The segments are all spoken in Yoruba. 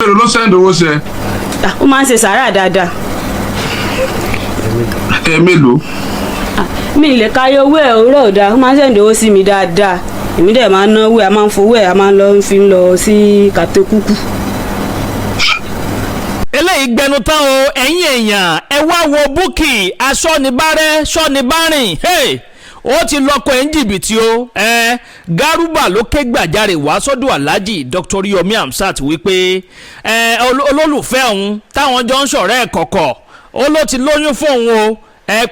ló send owó sí ẹ. ó máa ń ṣe sàárà dáadáa. Mélòó. mi lè káyọ owó ẹ̀ òwúrọ̀ ò dáa ó máa ń send owó sí mi dáadáa èmi dẹ̀ máa ń náwó ẹ̀ a máa ń fowó ẹ̀ a máa ń lọ fi ń lọ sí kàtẹ́kùkù. eléyìí gbẹnu tán o ẹ̀yin èèyàn ẹ wá wo Bukky aṣọ́nibárẹ́ ṣọ́nibárìn ó ti lọ́kọ̀ ẹ̀ ń jìbìtì o Garuba ló ké gbàjarè wá sọ́dọ̀ Alhaji Dr. Yomi Hamzat wípé olólùfẹ́ òun táwọn jọ ń ṣọ̀rẹ́ ẹ̀ kọ̀kọ̀ ó ló ti lóyún fóun o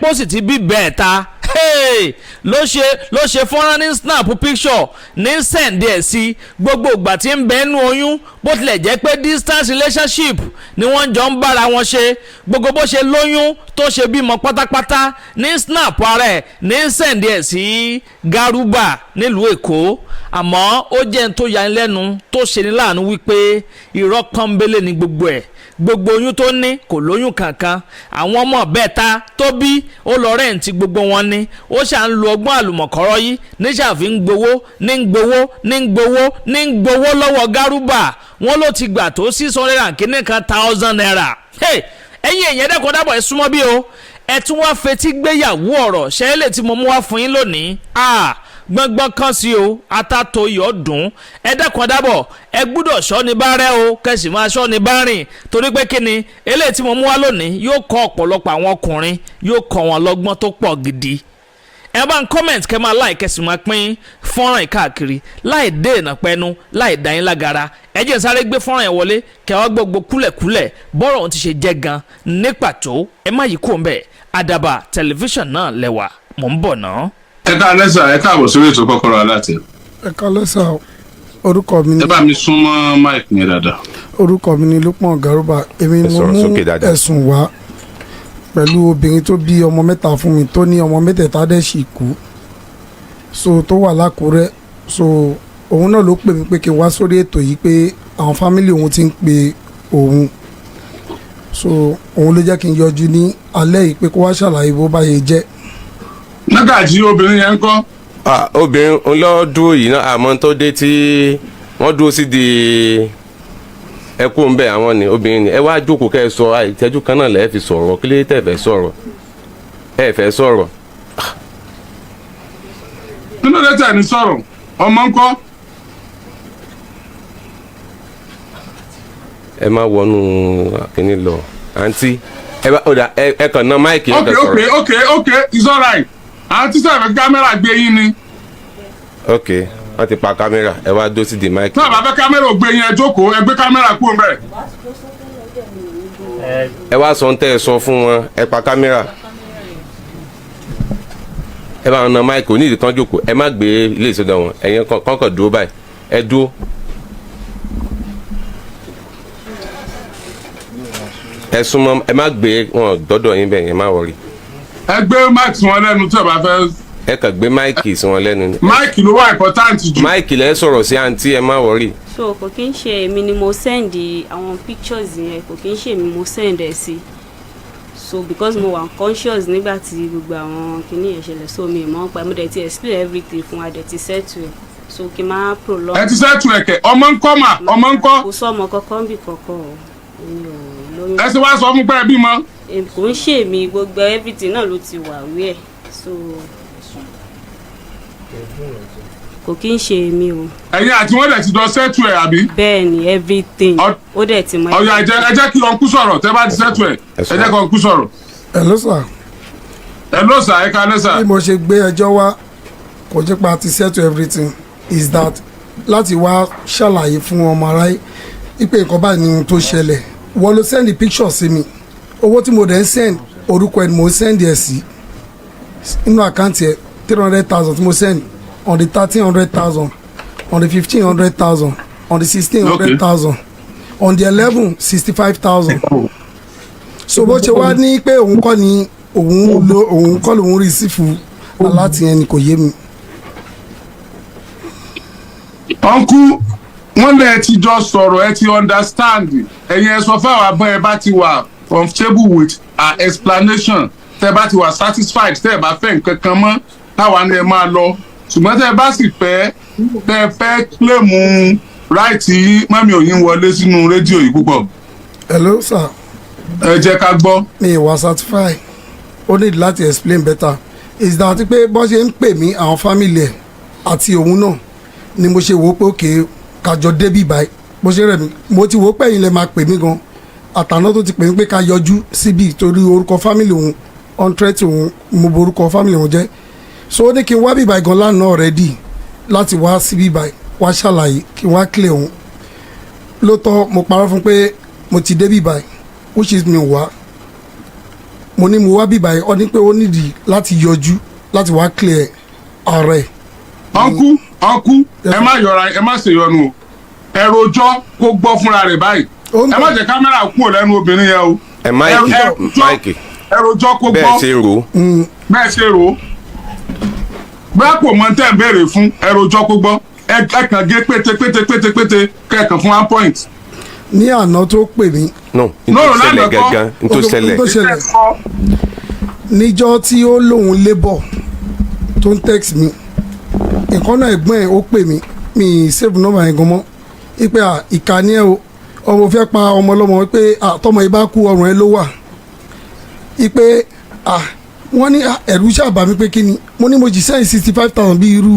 pọ́ sì ti bí bẹ́ẹ̀ ta ló ṣe fọ́nrán ní snap picture ní sẹ́ǹdì ẹ̀ sí gbogbo ìgbà tí ń bẹ nínú oyún bó tilẹ̀ jẹ́ pé distance relationship ni wọ́n jọ ń bára wọn ṣe gbogbo bó ṣe lóyún tó ṣe bímọ pátápátá ní snap ara ẹ̀ ní sẹ́ǹdì ẹ̀ sí Garuba nílùú Èkó àmọ́ ó jẹ́ ń tó yanilẹ́nu tó ṣe ní láàánú wípé irọ́ pọ́nbélé ni gbogbo ẹ̀ gbogbo oyún tó ní kò lóyún kankan àwọn ọmọ bẹ́ẹ̀ta tó bí ó lọ rẹ́ǹtì gbogbo wọn ní ó ṣà ń lo ọgbọ́n àlùmọ̀kọ́rọ́ yìí níṣàfi ń gbowó lọ́wọ́ Garuba wọn ló ti gbà tó 600,000 naira. ẹ̀yin èèyàn dẹ́kun dábọ̀ ẹ súnmọ́ bí o ẹ tún wá fetí gbéyàwó ọ̀rọ̀ ṣẹlẹ̀ tí mo mú wá fún yín lónìí gbọ́ngbọ́n kan sí o atato yọ̀ dùn ẹ dẹ́kun dábọ̀ ẹ gbúdọ̀ ṣọ́ni bá rẹ́ o kẹsì máa ṣọ́ni bá rìn torí pé kíni eléyìí tí mo mú wá lónìí yóò kọ́ ọ̀pọ̀lọpọ̀ àwọn ọkùnrin yóò kọ́ wọn lọ́gbọ́n tó pọ̀ gidi ẹ bá ń comment kẹ́ máa like kẹsì máa pín fọ́nrán káàkiri láì dé ìnàpẹ́nu láì dá yín lágara ẹ jẹ́ sáré gbé fọ́nrán yẹn wọlé kẹ́ wá gbogbo kúlẹ̀kúlẹ̀ bọ́rọ̀ ohun ti ṣe jẹ́ gan ní pàtó ẹ má yí kó ń bẹ̀ Àdàbà tẹlifíṣàn náà lẹ́wà mò ń bọ̀ náà. ẹ káalẹ́ sà ẹ káàbọ̀ sórí ètò Kọ́kọ́rọ́ Aláàtẹ. ẹ káalẹ́ sà orúkọ mi ni. ẹ bá mi súnmọ́ máìkì yẹn dáadáa. orúkọ mi ni Lukman Garuba èmi ni mo mú ẹ̀sùn wá pẹ̀lú obìnrin tó bí ọmọ mẹ́ta fún mi tó ní ọmọ mẹ́tẹ̀ẹ̀ta dẹ̀ sì kú so tó wà l'Ákúrẹ́ so òun náà ló pè mí pé kí n wá sórí ètò yìí pé àwọn fámìlì òun ti ń pe òun so òun ló jẹ́ kí n yọjú ní alẹ́ yìí pé kó wá ṣàlàyé bó bá yẹ jẹ́. Nágàjí obìnrin yẹn ń kọ́. obìnrin ńlọ́dún yìí náà àmọ́ tó dé tí wọ́n dúró sí di ẹkú ń bẹ àwọn ni obìnrin ni ẹ wá jókòó kẹ́ ẹ sọ ìtẹ́jú kan náà lẹ́ẹ̀ fi sọ̀rọ̀ kí lè tẹ̀ fẹ́ sọ̀rọ̀ ẹ fẹ́ sọ̀rọ̀. kí ló dé tẹ̀ ní sọ̀rọ̀ ọmọ ń kọ́. ẹ má wọnú kínní lọ àǹtí ẹ kàn ná máìkì ẹ kàn sọ̀rọ̀. ok it's alright àǹtí sẹ́fẹ̀ kámẹ́rà gbé yín ni. ok wọ́n ti pa kámẹ́rà ẹ wá dó sí di máìkì. tí wọ́n bá fẹ́ kámẹ́rà ògbé yín ẹ jókòó ẹ gbé kámẹ́rà kúrò mbẹ̀. ẹ wá sọ ń tẹ́ ẹ sọ fún wọn ẹ pa kámẹ́rà ẹ bá wọn ná máìkì onídìí kan jókòó ẹ má gbé ilé ìsọdọ̀ wọn ẹ̀yin kọ́kọ́ dúró báyìí ẹ dúró. ẹ súnmọ́ ẹ má gbé wọn dọ́dọ̀ yín bẹ́ẹ̀ yẹn má wọrí. ẹ gbé máìkì sí wọn lẹ́nu tí ẹ bá fẹ́. ẹ kàn gbé máìkì sí wọn lẹ́nu. máìkì ló wà important jù. máìkì lẹ sọ̀rọ̀ sí àǹtí ẹ má wọrí. so kò kí n ṣe èmi ni mo send àwọn pictures yẹn kò kí n ṣe èmi mo send ẹ sí so because mo wà conscious nígbà tí gbogbo àwọn kìíní yẹn ṣẹlẹ̀ so mi mọ̀ pa mo dẹ̀ ti explain everything fún wa dẹ̀ ti settle ẹ̀ so kí n máa prolong. ẹ ti settle ẹ̀kẹ́ ọmọ ń kọ́ mà ọmọ ń kọ́. kò sọ ọmọ kankan bí kankan o èmi ò lóyún. ẹ sì wá sọ fún pé ẹ bímọ. kò ń ṣe èmi gbogbo everything náà ló ti wà wí ẹ̀ so kò kí n ṣe èmi o. ẹ̀yin àti wọ́n dẹ̀ ti jọ settle ẹ̀ àbí. bẹ́ẹ̀ ni everything ó dẹ̀ ti mọ. ọ̀yà ẹ jẹ́ kí ọ̀nkú sọ̀rọ̀ tẹ́ bá ti settle ẹ̀ ẹ jẹ́ kí ọ̀nkú sọ̀rọ̀. hello sir. hello sir ẹ káalẹ́ sir. bí mo ṣe gbé ẹjọ́ wá kò jẹ́ pa ti settle everything is that láti wá ṣàlàyé fún ọmọ aráyé ipe nǹkan báyìí ni ohun tó ṣẹlẹ̀ wọ́n ló send picture sí mi owó tí mo dẹ̀ ń send orúkọ ẹ̀ ni mo ń send ẹ̀ sí inú àkáǹtì ẹ̀ 300,000 tí mo send on the 1300,000 on the 1500,000 on the 1600,000 on the 65,000 so bó ṣe wá ní pé òun kọ́ lòun rí sífù aláàtì yẹn ni kò yé mi. ọ̀nkú wọ́n lẹ̀ ti jọ sọ̀rọ̀ ẹ ti understand ẹ̀yin ẹ sọ fáwọn abọ́ ẹ bá ti wà comfortable with our explanation tẹ́ bá ti wà satisfied tẹ́ bá fẹ́ nǹkan kan mọ́ táwa ni ẹ máa lọ ṣùgbọ́n tẹ́ bá sì fẹ́ claim ráìtì yín mọ́mí òyìn wọlé sínú rédíò yìí púpọ̀. hello sir. ẹ jẹ́ ká gbọ́. mi ìwà certify ó need láti explain better is that pé bọ́n ṣe ń pè mí àwọn family ẹ̀ àti òun náà ni mo ṣe wò ó pé òkè kájọ débì báyìí bó ṣe rẹ̀ mí mo ti wò ó pé ẹ̀yin lè máa pè mí gan àtàná tó ti pè mí pé ká yọjú síbi torí orúkọ family òun ọ̀ntrẹ́tì òun mo borúkọ family òun jẹ́ so ó ní kí n wá bíbáyìí gan lánàá already láti wá sí bíbáyìí wá ṣàlàyé kí n wá clear òun lóòótọ́ mo parọ́ fún pé mo ti débì báyìí which is mi wá mo ní mo wá bíbáyìí ọ ní pé ó nídìí láti yọjú láti wá clear ààrẹ. ọ̀nkú ẹ má yọra ẹ má ṣèyọnu o ẹ rojọ́ kó gbọ́ fúnra rẹ̀ báyìí ẹ má jẹ́ kámẹ́rà kúrò lẹ́nu obìnrin yẹn o. ẹ máìkì ẹ rojọ́ kó gbọ́ bẹ́ẹ̀ ṣe rò ó. bẹ́ẹ̀ ṣe rò ó bẹ́ẹ̀ kò mọ tẹ́ ẹ béèrè fún ẹ rojọ́ kó gbọ́ ẹ kàn gé pété kẹ́ẹ̀kan fún 1 point. ní àná tó pè mí. no ntòsẹlẹ gangan ntòsẹlẹ. níjọ́ tí ó lóun labour tó ń text mi nǹkan náà ẹ̀gbọ́n ẹ̀ ó pè mí mi save number yẹn gan mọ́ ipe ìkànnì ẹ̀ o ọmọ fẹ́ pa ọmọ ọlọ́mọ pé tọmọ yìí bá kú ọrùn ẹ̀ ló wà ipe wọ́n ní ẹ̀rù ṣàbà mi pé kí ni mo ní mo jì sẹ́yìn 65,000 bí irú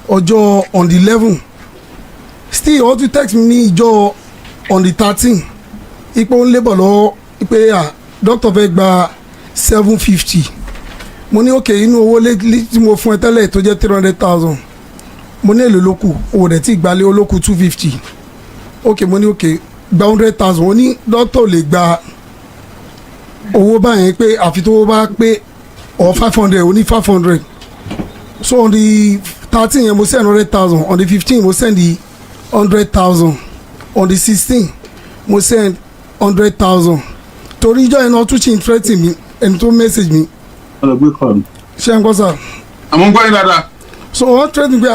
ọjọ́ on the 11 still wọ́n tún text mi ní ìjọ on the 13 ipe ó ń labour lọ́wọ́ ipe doctor fẹ́ gba 750 mo ní òkè inú owó tí mo fún ẹ tẹ́lẹ̀ tó jẹ́ 300,000 mo ní èlò lókù owó rẹ̀ tí ìgbàlẹ̀ olókù 250 òkè mo ní òkè gba 100,000 ó ní doctor lè gba owó báyẹn pé àfi tó owó bá pé or 500 ó ní 500 so on the 13 yẹn mo send 100,000 on the 15 mo send the 100,000 on the 16 mo send 100,000 torí ìjọ yẹn náà tún ṣe ń threaten mi ẹni tó message mi. ṣé ń gbọ́ sá. àmọ́ ń gbọ́ yín dáadáa. so wọ́n threaten pé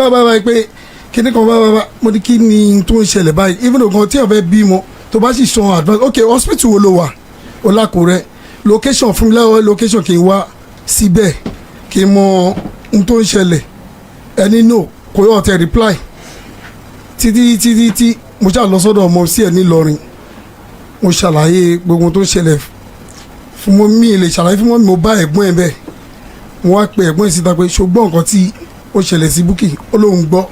báyìí pé kíní kan báyìí mo ní kí ni tó ń ṣẹlẹ̀ báyìí even though gan tí ẹ̀ fẹ́ bímọ tó bá sì san advance ok hospital wo ló wà ó lákùrẹ́ location fún mi lẹ́wọ́ location kì í wá síbẹ̀ kì í mọ ohun tó ń ṣẹlẹ̀ ẹni no kò yọ ọ̀tẹ̀ reply títí mo ṣáà lọ sọ́dọ̀ ọmọ sí ẹ̀ nílọrin mo ṣàlàyé gbogbo tó ń ṣẹlẹ̀ fún mọ́ mi lè ṣàlàyé fún mọ́ mi mo bá ẹ̀gbọ́n ẹ̀ bẹ́ẹ̀ mo wá pe ẹ̀gbọ́n ẹ̀ síta pé ṣùgbọ́n nǹkan tí ó ṣẹlẹ̀ sí Bukky ó lóun gbọ́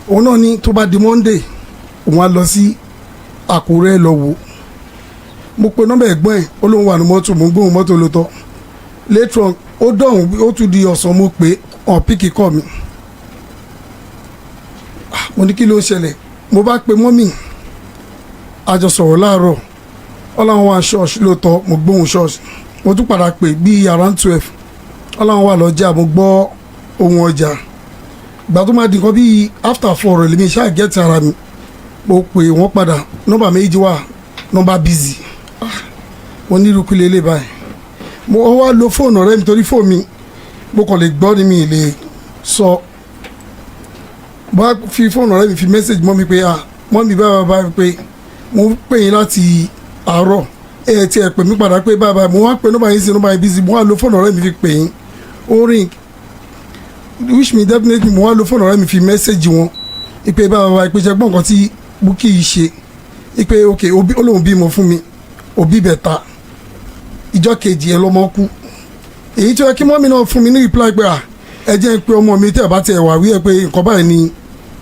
òun náà ní tó bá di Monday òun á lọ sí Àkúrẹ́ lọ wò mo pe nọ́mbà ẹ̀gbọ́n ẹ̀ ó lóun wà ní mọ́tò mo ń gbóhùn mọ́tò lóòótọ́ later on ó dọ̀hún ó tún di ọ̀sán mo pé ọ̀n píkì kọ́ mi mo ní kí ló ń ṣẹlẹ̀ mo bá pe mọ́mì àjọ sọ̀rọ̀ láàárọ̀ ọlọ́run wà ṣọ́ọ̀ṣì lóòótọ́ mo gbóhùn ṣọ́ọ̀ṣì mo tún padà pè bíi around 12 ọlọ́run wà lọ́jà mo gbọ́ ohun ọjà ìgbà tó máa di nǹkan bíi after 4 rẹ̀ lèmi ṣáà gẹ́tì ara mi mo pè wọ́n padà nọ́mbà méjì wà nọ́mbà busy mo ní irúkú lélẹ̀ báyìí mo wá lo fóònù ọ̀rẹ́ mi torí fóònù mi mo kàn lè gbọ́ ni mi lè sọ bá fi fóònù ọ̀rẹ́ mi fi message mọ́ mi pé mọ́ mi báyìí pé mo pè yín láti àárọ̀ tí ẹ pè mí padà pé báyìí mo wá pè nọ́mbà yín sí nọ́mbà yín busy mo wá lo fóònù ọ̀rẹ́ mi fi pè yín ó ring wish me definitely mo wá lo fóònù ọ̀rẹ́ mi fi message wọn ipe báyìí pé ṣe gbọ́n nǹkan tí Bukky yìí ṣe ipe ok olóhùn bímọ fún mi òbí bẹ̀ta ìjọ kejì ẹ lọ́mọ kú èyí tó yẹ kí mọ́mí náà fún mi ní reply pé ẹ jẹ́ pé ọmọ mi tẹ̀ bá tẹ̀ wá wí ẹ pé nǹkan báyìí ni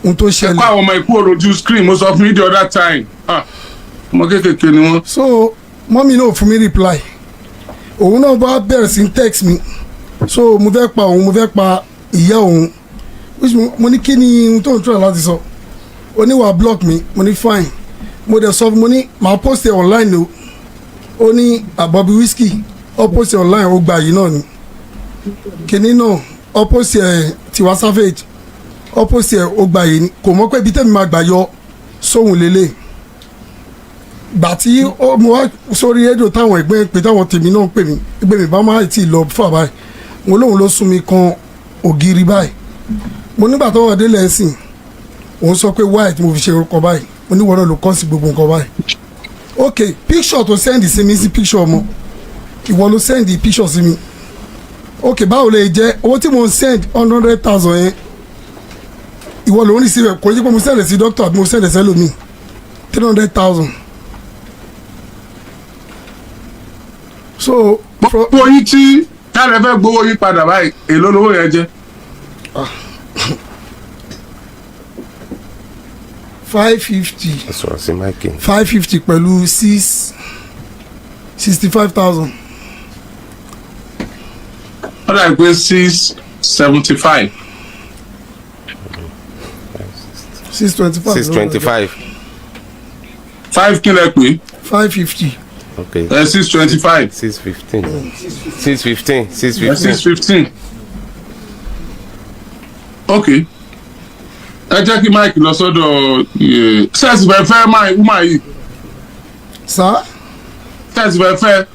ohun tó ṣẹlẹ̀. ẹ kó àwọn ọmọ ikú òrojú screen mo sọ fún mi the other time ọmọ kékèké ni wọn. so mọ́mí náà fún mi reply òun náà bá bẹ̀rẹ̀ sí text mi so mo fẹ́ pa òun mo fẹ́ pa ìyá òun mo ní kí ni ohun tó ń tura láti sọ oníwà block mi mo ní fine mo dẹ̀ sọ mo ní màá post ẹ̀ online o ó ní Bobby Whiskey ó post ẹ̀ online ó gba yìí náà ni kìnní náà ó post ẹ̀ Tiwa Savage ó post ẹ̀ ó gba yìí ni kò mọ̀ pé ibi tẹ́mi máa gbà yọ sóhun lélẹ̀ gbà tí mo wá sórí rédíò táwọn ẹgbẹ́ pé táwọn tèmi náà pè mí ẹgbẹ́ mi bá má ti lọ fà báyìí mo lóun ló sún mi kan ògiri báyìí mo nígbà tó wà délẹ̀ ẹ̀sìn òun sọ pé why tí mo fi ṣe orúkọ báyìí mo ní wọn náà ló kọ́ sí gbogbo nǹkan báyìí ok picture tó send sí mi sí picture ọmọ ìwọ ló send picture sí mi ok báwo lè jẹ́ owó tí mo send 100,000 yẹn ìwọ ló ń receive kò yí pé mo sẹ́ndẹ̀ sí doctor àbí mo sẹ́ndẹ̀ sẹ́lòmíì 300,000. so gbogbo yín tí káàlẹ̀ fẹ́ gbowó yín padà báyìí èló lówó yẹn jẹ́. 550 ẹ sọ̀rọ̀ sí máìkì. 550 pẹ̀lú 65,000. wọ́n dà pé 675. 625. 625. 5 kí lẹ pé 550. okay. 625. 615. 615. 615. 615. ok ẹ jẹ́ kí mike lọ sọ́dọ̀ sẹ́ẹ̀sì fẹ́ fẹ́ wúmà yìí sá sẹ́ẹ̀sì fẹ́ fẹ́.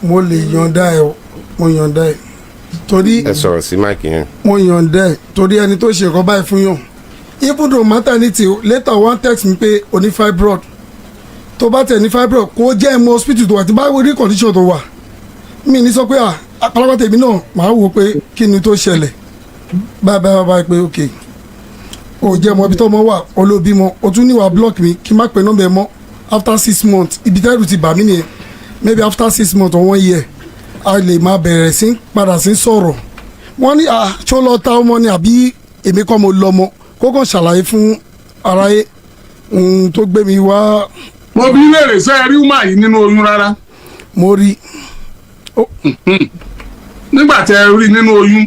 mo lè yọ̀ǹda ẹ̀ o, mo yọ̀ǹda ẹ̀ torí ẹ sọ̀rọ̀ sí máìkì yẹn. mo yọ̀ǹda ẹ̀ torí ẹni tó ṣe nǹkan báyìí fún yàn even though maternity later one text mi pé o ní fibroid tó bá tẹ̀ ní fibroid kó jẹ́ ẹ̀mọ hospital tó wà tí bá rí condition tó wà mi ní sọ pé àpálápá tèmi náà màá wò pé kí ni tó ṣẹlẹ̀ báyìí pé ok o jẹ́ ọmọ ibi tó mọ wà olóbímọ o tún níwà block mi kí n má pè nọ́mbà ẹ mọ́ after 6 months ibi tẹ́rù ti bà mí nìyẹn maybe after 6 months or 1 year a lè máa bẹ̀rẹ̀ sí padà sí sọ̀rọ̀ wọ́n ní ṣó lọ ta ọmọ ni àbí èmi kọ́ mo lọ́mọ kó kàn ṣàlàyé fún aráyé tó gbé mi wá. mo bí léèrè sẹ́ rí wúmà yìí nínú oyún rárá. mo rí. nígbà tẹ́ ẹ rí nínú oyún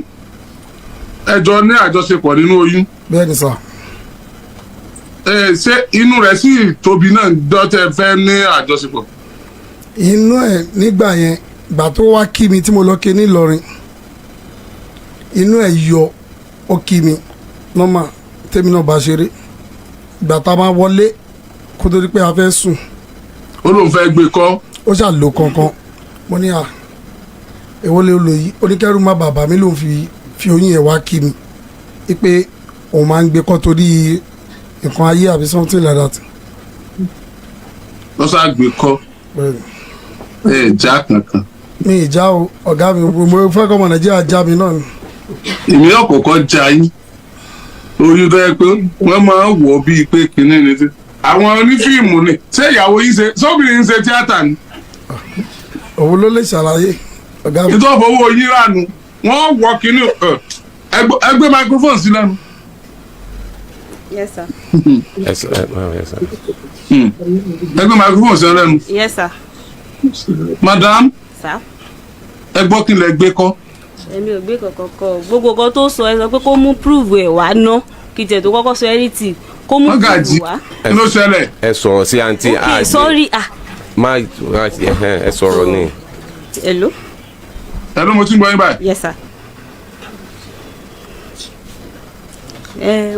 ẹjọ́ ní àjọṣepọ̀ nínú oyún. bẹ́ẹ̀ ni sà. ṣé inú rẹ̀ sì tóbi náà dọ́tẹ́ fẹ́ ní àjọṣepọ̀. inú ẹ̀ nígbà yẹn ìgbà tó wá kí mi tí mo lọ kí ní Ìlọrin inú ẹ̀ yọ ó kí mi nọ́mà tèmi náà bá ṣeré ìgbà tá a máa wọlé kó tó di pé a fẹ́ sùn. ó lóun fẹ́ gbé kọ́. ó ṣàlò kankan mo ní èwo lè lò yìí oníkẹ́rù má bàbá mi lòun fi oyún yẹn wá kí mi pé òun máa ń gbé kọ́ torí nǹkan ayé àbí something like that. lọ́sà gbé kọ́ já kankan. mi ìjà o ọ̀gá mi mo fẹ́ kọ́ ọmọ Nàìjíríà já mi náà ni. èmi ọ̀kọ̀ọ̀kan já yín oyún tó yẹ pé wọ́n máa ń wọ̀ bíi pé kinní ni tí àwọn onífíìmù ni ṣé ìyàwó yín ṣe sóbìnrin ń ṣe tíátà ni. òun ló lè ṣàlàyé ọ̀gá mi. ìtọ́fọ̀ owó yín ránu wọ́n wọ kinní ẹgbẹ́ microphone sí lẹ́nu. yes sir. yes sir. ẹgbẹ́ microphone sí lẹ́nu. yes sir. madam. sir. ẹ gbọ́ kí lẹ gbé kọ́. èmi ò gbé kankan kọ gbogbo nǹkan tó sọ ẹ sọ pé kó mú prove ẹ wá ná kí tẹ̀ tó kọ́kọ́ sọ ẹrítì kó mú prove wá. kí ló ṣẹlẹ̀. ẹ sọ̀rọ̀ sí àǹtí ok sorry má ẹ sọ̀rọ̀ ni. hello. hello mo ti ń gbọ́ yín báyìí. yes sir.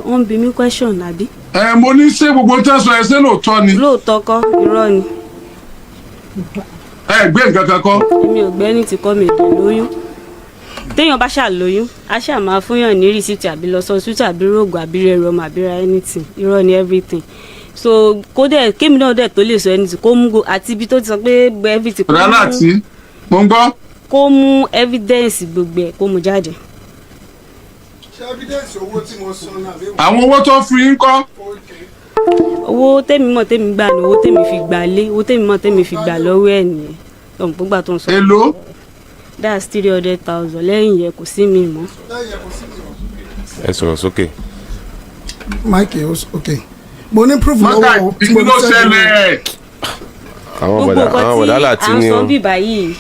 wọ́n bí mi question àbí. mo ní ṣé gbogbo tẹ́sán ẹ ṣé lóòótọ́ ni. lóòótọ́ kọ́ irọ́ ni. gbé nǹkan kan kọ́. èmi ò gbẹ́ ní ti kọ́ mi èdè lóyún téèyàn bá ṣàlóyún a ṣáà máa fúnyàn ní rìsíìtì àbí lọ sọ́sítù àbí rògùn àbí rẹ̀ rọmọ àbí ra anything irọ́ ni everything so kó dẹ̀ kémi náà dẹ̀ tó lè sọ anything kó mú àti ibi tó ti sọ pé everything kó mú rárá tí mo ń gbọ́. kó mú evidence gbogbo ẹ̀ kó mú jáde. ṣé evidence owó tí mo san náà lè wọ. àwọn owó tó fi ń kọ́. owó tèmi mọ̀ tèmi gbà ní owó tèmi fi gbà lé owó tèmi mọ̀ tèmi fi gbà lọ́wọ́ ẹ̀ nìyẹn lọ́mọ gbogbo tó ń sọ. èló. that's 300,000 lẹ́yìn yẹn kò sí mi mọ́. ẹ sọ̀rọ̀ sókè. mike ok mo ní proof lọ́wọ́ o tí mo lọ ṣẹlẹ̀. àwọn gbogbo bọ̀dá nǹkan láti tí à ń ní sọ o. bí báyìí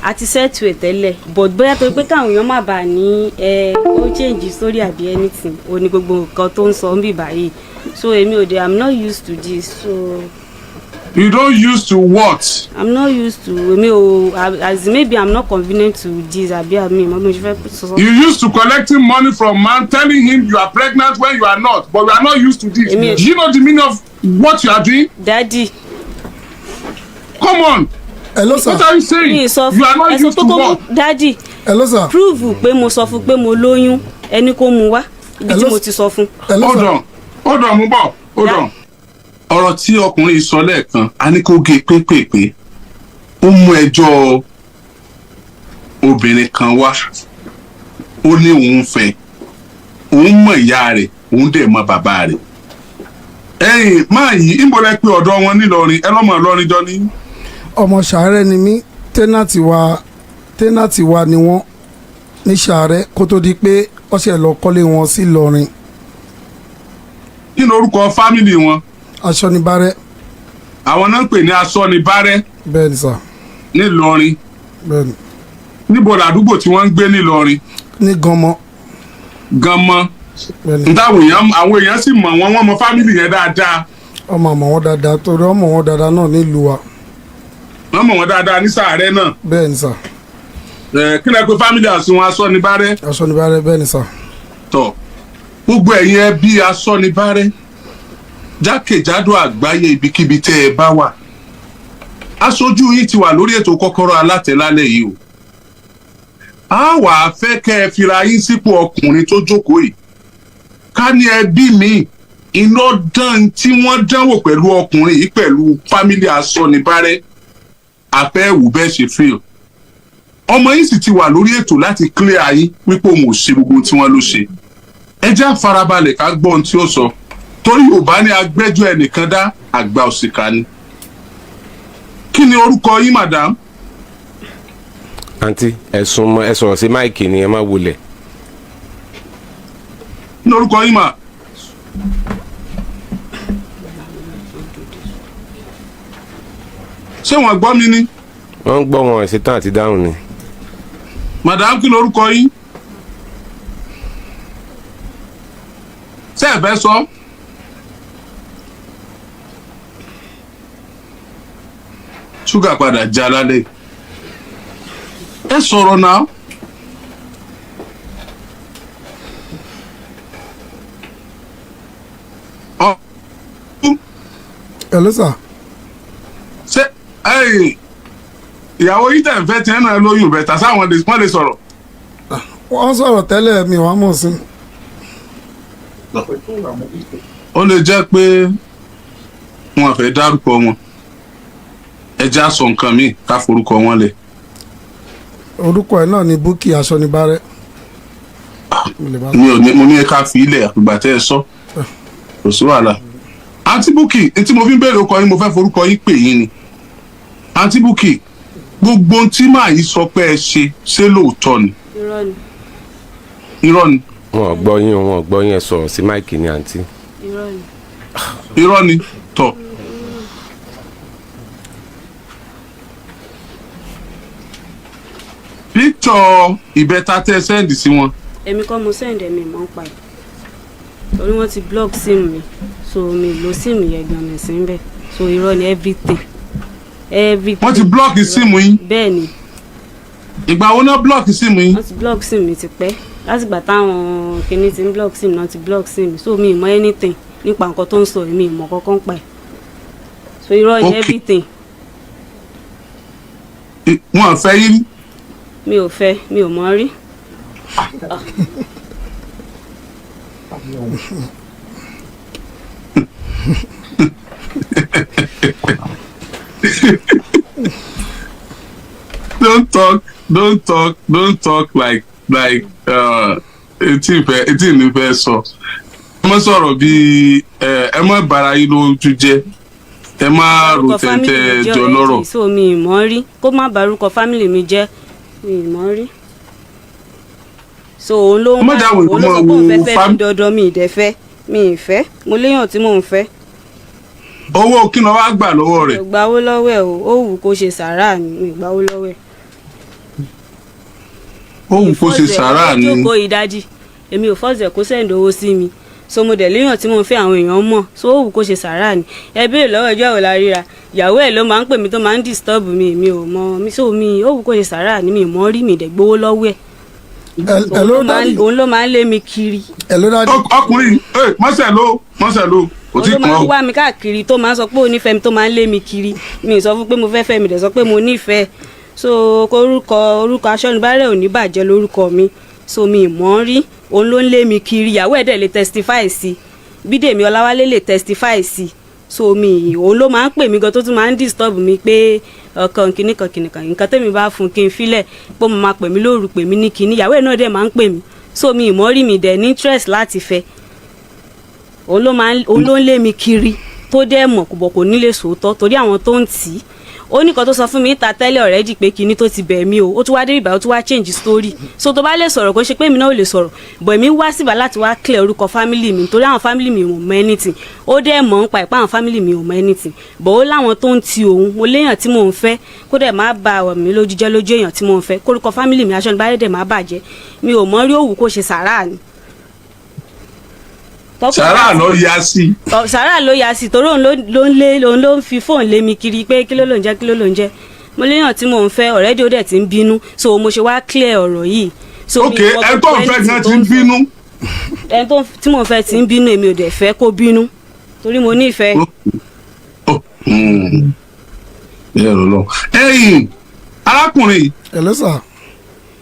a ti settle ẹ̀ tẹ́lẹ̀ but bóyá tó pé káwọn èèyàn má bàa ní ó change story àbí anything ó ní gbogbo nǹkan tó ń sọ bí báyìí so èmi ò dé I'm not used to this so. You don't used to what? I'm not used to as maybe I'm not convenient to this àbí àmì mo ṣe fẹ́ sọ. You used to collecting money from man telling him you are pregnant when you are not but you are not used to this. Do you know the meaning of what you are doing? Daddy. Come on. Hello sir. What are you saying? You are not used to what? Daddy. Hello sir. Prove pé mo sọ fún pé mo lóyún ẹni kó mu wá ibi tí mo ti sọ fún. Hold on mo bọ̀ hold on. ọ̀rọ̀ tí ọkùnrin sọ lẹ́ẹ̀kan a ní kó gé pépèpé ó mú ẹjọ́ obìnrin kan wá ó ní òun fẹ́ ó òun mọ ìyá rẹ̀ òun dẹ̀ mọ bàbá rẹ̀. ẹ̀yin máa yí ìmọ̀lẹ́ pé ọ̀dọ́ wọn nílọrin ẹ lọ́mọ ìlọrin jọ ní. ọmọ Ṣàárẹ̀ ni mí, tẹ́nàtì wa ni wọ́n ní Ṣàárẹ̀ kó tó di pé wọ́n ṣe lọ kọ́lé wọn sí Ìlọrin. kí ni orúkọ fámìlì wọn. Aṣọ́nibárẹ́. àwọn náà ń pè ní Aṣọ́nibárẹ́. bẹ́ẹ̀ ni sà. nílọrin. bẹ́ẹ̀ ni. níbo làdúgbò tí wọ́n ń gbé nílọrin. ní Ganmọ. Ganmọ. bẹ́ẹ̀ ni. àwọn èèyàn sì mọ̀ wọ́n mọ fámìlì yẹn dáadáa. ọmọ àmọ̀ wọn dáadáa torí ọmọ wọn dáadáa náà nílùú wa. wọ́n mọ̀ wọ́n dáadáa ní Ṣàárẹ̀ náà. bẹ́ẹ̀ ni sà. kí lẹ pé fámìlì àsùnwọ̀n Aṣọ́nibárẹ́. Aṣọ́nibárẹ́ bẹ́ẹ̀ ni sà. tọ gbogbo ẹ̀yin ẹbí Aṣọ́nibárẹ́ jákèjádò àgbáyé ibikíbi tẹ́ ẹ bá wà aṣojú yín ti wà lórí ètò Kọ́kọ́rọ́ Alátẹ lálẹ́ yìí o. a wà á fẹ́ kẹ́ ẹ fira yín sípò ọkùnrin tó jókòó yìí ká ní ẹbí mi iná dán tí wọ́n dánwò pẹ̀lú ọkùnrin yìí pẹ̀lú fámílì Aṣọ́nibárẹ́ àfẹ́wù bẹ́ẹ̀ ṣe fíl ọmọ yìí sì ti wà lórí ètò láti clear yín wípé òun ò ṣe gbogbo tí wọ́n ló ṣe. ẹ jẹ́ àfarabalẹ̀ ká gbọ́ ohun tí ó sọ torí Yorùbá ní agbẹ́jọ́ ẹnìkan dá àgbà òṣìkà ni. kí ni orúkọ yín madam. àǹtí ẹ sọ̀rọ̀ sí máìkì ni ẹ má wulẹ̀. kí ni orúkọ yín mà. ṣé wọ́n gbọ́ mi ni. wọ́n ń gbọ́ wọn ìṣetán àti dáhùn ni. madam kí ni orúkọ yín. ṣé ẹ fẹ́ sọ. ṣúgà padà já lálẹ́ ẹ sọ̀rọ̀ náà. hello sir. ṣé ìyàwó yìí tẹ̀ ń fẹ́ tiẹ̀ náà lóyún bẹ̀tà sáwọn wọ́n lè sọ̀rọ̀. wọ́n sọ̀rọ̀ tẹ́lẹ̀ mi wàá mọ̀ sí. ó lè jẹ́ pé wọn fẹ́ dárúkọ wọn ẹ já sọ nǹkan míì ká forúkọ wọn lẹ̀. orúkọ ẹ̀ náà ni Búkì Aṣọ́nibárẹ́. mo ní ká fi ilẹ̀ àgbà tẹ́ ẹ sọ kò sí wàhálà. àǹtí Búkì tí mo fi ń béèrè ọkọ yín mo fẹ́ forúkọ yín pè yín ni. àǹtí Búkì gbogbo ohun tí màá yìí sọ pé ẹ ṣe lóòótọ́ ni. irọ́ ni. irọ́ ni. wọn ò gbọ́ yín ẹ sọ̀rọ̀ sí máìkì ni àǹtí. irọ́ ni. irọ́ ni tọ̀. píktọ̀ ìbẹ́ta tẹ́ sẹ́ǹdì sí wọn. èmi kọ́ mo send ẹ̀mí mọ́ ń pa ẹ̀ torí wọ́n ti block sim mi so mi lo sim yẹn gan mi sí bẹ́ẹ̀ so irọ́ ni everything. wọ́n ti block sim yín. bẹ́ẹ̀ ni. ìgbà wo náà block sim yín. wọ́n ti block sim mi ti pẹ́ látìgbà táwọn kìíní ti ń block sim náà ti block sim mi so mi ì mọ anything nípa nǹkan tó ń sọ mi ì mọ kankan pa ẹ̀ so irọ́ ni everything. wọn fẹ́ yín. mi ò fẹ́ mi ò mọ̀ rí. don't talk like etí ní fẹ́ sọ. ẹ má sọ̀rọ̀ bíi ẹ má bara yín lójú jẹ́ ẹ má ro tẹ̀tẹ̀ jọ lọ́rọ̀. so mi ì mọ̀ rí kó má barúkọ fámìlì mi jẹ́ mi ì mọ̀ rí. so òun ló ń bá òun ló sọ pé òun fẹ́ fẹ́ mi dandan mi ì dẹ̀ fẹ́ mi ì fẹ́ mo léèyàn tí mò ń fẹ́. owó kí ni wàá gbà lọ́wọ́ rẹ̀. ìgbàwó lọ́wọ́ ẹ̀ ó wù kó ṣe sàárà ni ìgbàwó lọ́wọ́ ẹ̀. ó wù kó ṣe sàárà ni. ìjókòó ìdajì èmi ò fọ́ọ̀sẹ̀ kó sẹ́ǹdì owó sí mi so mo dẹ̀ léèyàn tí mo ń fẹ́ àwọn èèyàn mọ̀ so ó wù kó ṣe sàárà ni ẹ béèrè lọ́wọ́ ẹjọ́ ìwòlá ríra ìyàwó ẹ̀ ló máa ń pè mí tó máa ń disturb mi mi ò mọ mi so mi ó wù kó ṣe sàárà ni mi ì mọ̀ rí mi dẹ̀ gbowó lọ́wọ́ ẹ̀ òun ló máa ń lé mi kiri. ọkùnrin mọ́sẹ̀ ló kò tí kàn ó. òun ló máa ń wá mi káàkiri tó máa ń sọ pé ó nífẹ̀ẹ́ mi tó máa ń lé mi kiri mi ì sọ fún pé mo fẹ́ fẹ́ mi dẹ̀ sọ pé mo nífẹ̀ẹ́ so orúkọ Aṣọ́nibárẹ́ ò ní bàjẹ́ lórúkọ mi so mi ì mọ̀ rí òun ló ń lé mi kiri ìyàwó ẹ̀ dẹ̀ lè testify sí Bídèmí Ọláwálé lè testify sí so mi òun ló máa ń pè mí gan tó tún máa ń disturb mi pé ọkàn kìnnìkan nǹkan tẹ́mi bá fún kí n filẹ̀ pé mo máa pè mí lóru pè mí ní kinní ìyàwó ẹ̀ náà dẹ̀ máa ń pè mí so mi ìmọ̀ rí mi dẹ̀ ní interest láti fẹ́ òun ló ń lé mi kiri tó dẹ́ mọ̀ kò nílé sòótọ́ torí àwọn tó ń tì í ó ní kan tó sọ fún mi níta tẹ́lẹ̀ already pé kinní tó ti bẹ̀ mí o ó tún wá dé ibà ó tún wá change story so tó bá lè sọ̀rọ̀ kó ṣe pé mi náà ò lè sọ̀rọ̀ bọ̀ èmi wá síbà láti wá clear orúkọ family mi torí àwọn family mi ò mọ anything ó dẹ́ mọ̀ ń pa ìpá àwọn family mi ò mọ anything bọ̀ ó láwọn tó ń ti òun mo léèyàn tí mò ń fẹ́ kó dẹ̀ má ba ọ̀rọ̀ mi lójú jẹ́ lójú èèyàn tí mò ń fẹ́ kórúkọ family mi aṣọ nígbà dẹ̀ má bàjẹ́ mi ò mọ rí òwú kó ṣe sàrà ni. sàrà ló yá sí. sàrà ló yá sí torí òun ló ń fi fóònù lé mi kiri pé kí ló ló ń jẹ́ kí ló ló ń jẹ́ mo léèyàn tí mò ń fẹ́ already ó dẹ̀ ti ń bínú so mo ṣe wá clear ọ̀rọ̀ yìí. ok ẹ tó ń fẹ́ gan ti ń bínú. ẹ tó tí mò ń fẹ́ ti ń bínú èmi ò dẹ̀ fẹ́ kó bínú torí mo nífẹ̀ẹ́. ẹ̀yin arákùnrin. hello sir.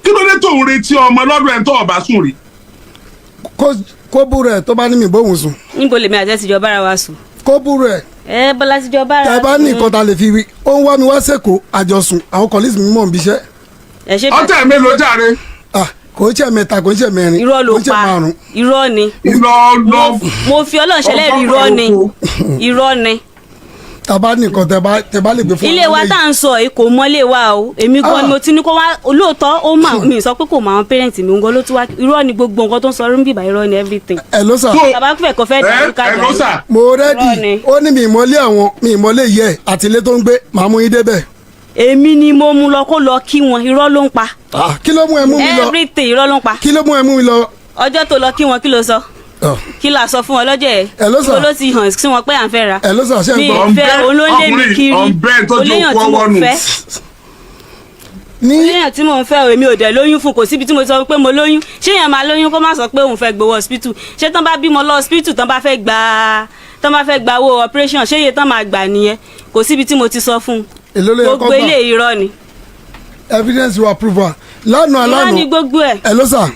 kí ló dé tó ń retí ọmọ lọ́dún ẹ̀ tó ọba sùn rí. kó búrò ẹ̀ tó bá ní mi bóun sùn. níbo lèmi àti ẹ ti jọ bára wa sùn. kó búrò ẹ̀. Bọ́lá ti jọ bára wa sùn. tẹ bá ní nǹkan ta lè fi wí ó ń wá mi wá sẹ́kọ̀ọ́ àjọsùn àwọn colleagues mi mọ̀ ń bíṣẹ́. ọtẹ mélòó jàre. kò ń ṣe mẹ́ta kò ń ṣe mẹ́rin irọ́ ló pa irọ́ ni. irọ́ ló. mo fi Ọlọ́run ṣẹlẹ̀ rí irọ́ ni. tàbá nìkan tẹ bá lè gbé fún ilé wa tá à ń sọ yìí kò mọ́lé wa o èmi gan ni mo ti ní kó wá olóòótọ́ ó mà mí sọ pé kò mọ àwọn parents mi gan ló tún wá irọ́ ni gbogbo nǹkan tó ń sọ rí bíbá irọ́ ni everything. ẹ ló sà. bàbá fẹ́ kó fẹ́ dàrú ká dàrú. mo rẹ́dì ó ní mi ìmọ̀lé àwọn mi ìmọ̀lé yẹ àti ilé tó ń gbé màá mú yín débẹ̀. èmi ni mo mú lọ kó lọ kí wọn irọ́ ló ń pa. kí ló mú ẹ mú mi lọ everything irọ́ ló ń pa. kí ló mú ẹ mú mi lọ. ọjọ́ tó lọ kí wọn kí ló sọ kí la sọ fún ọ lọ́jọ́ ẹ̀ kí ló ti hàn sí wọn pé à ń fẹ́ ra mi fẹ́ olóńlé mi kiri oléyàn tí mo fẹ́ oléyàn tí mo fẹ́ èmi ò dẹ̀ lóyún fún kò síbi tí mo sọ pé mo lóyún ṣé èèyàn máa lóyún kó má sọ pé òun fẹ́ gbowó hospital ṣé tán bá bímọ lọ hospital tán bá fẹ́ gba owó operation ṣé iye tán máa gbà nìyẹn kò síbi tí mo ti sọ fún gbogbo ilé irọ́ ni. evidence will prove her lánàá irọ́ ni gbogbo ẹ̀. ẹ ló sà.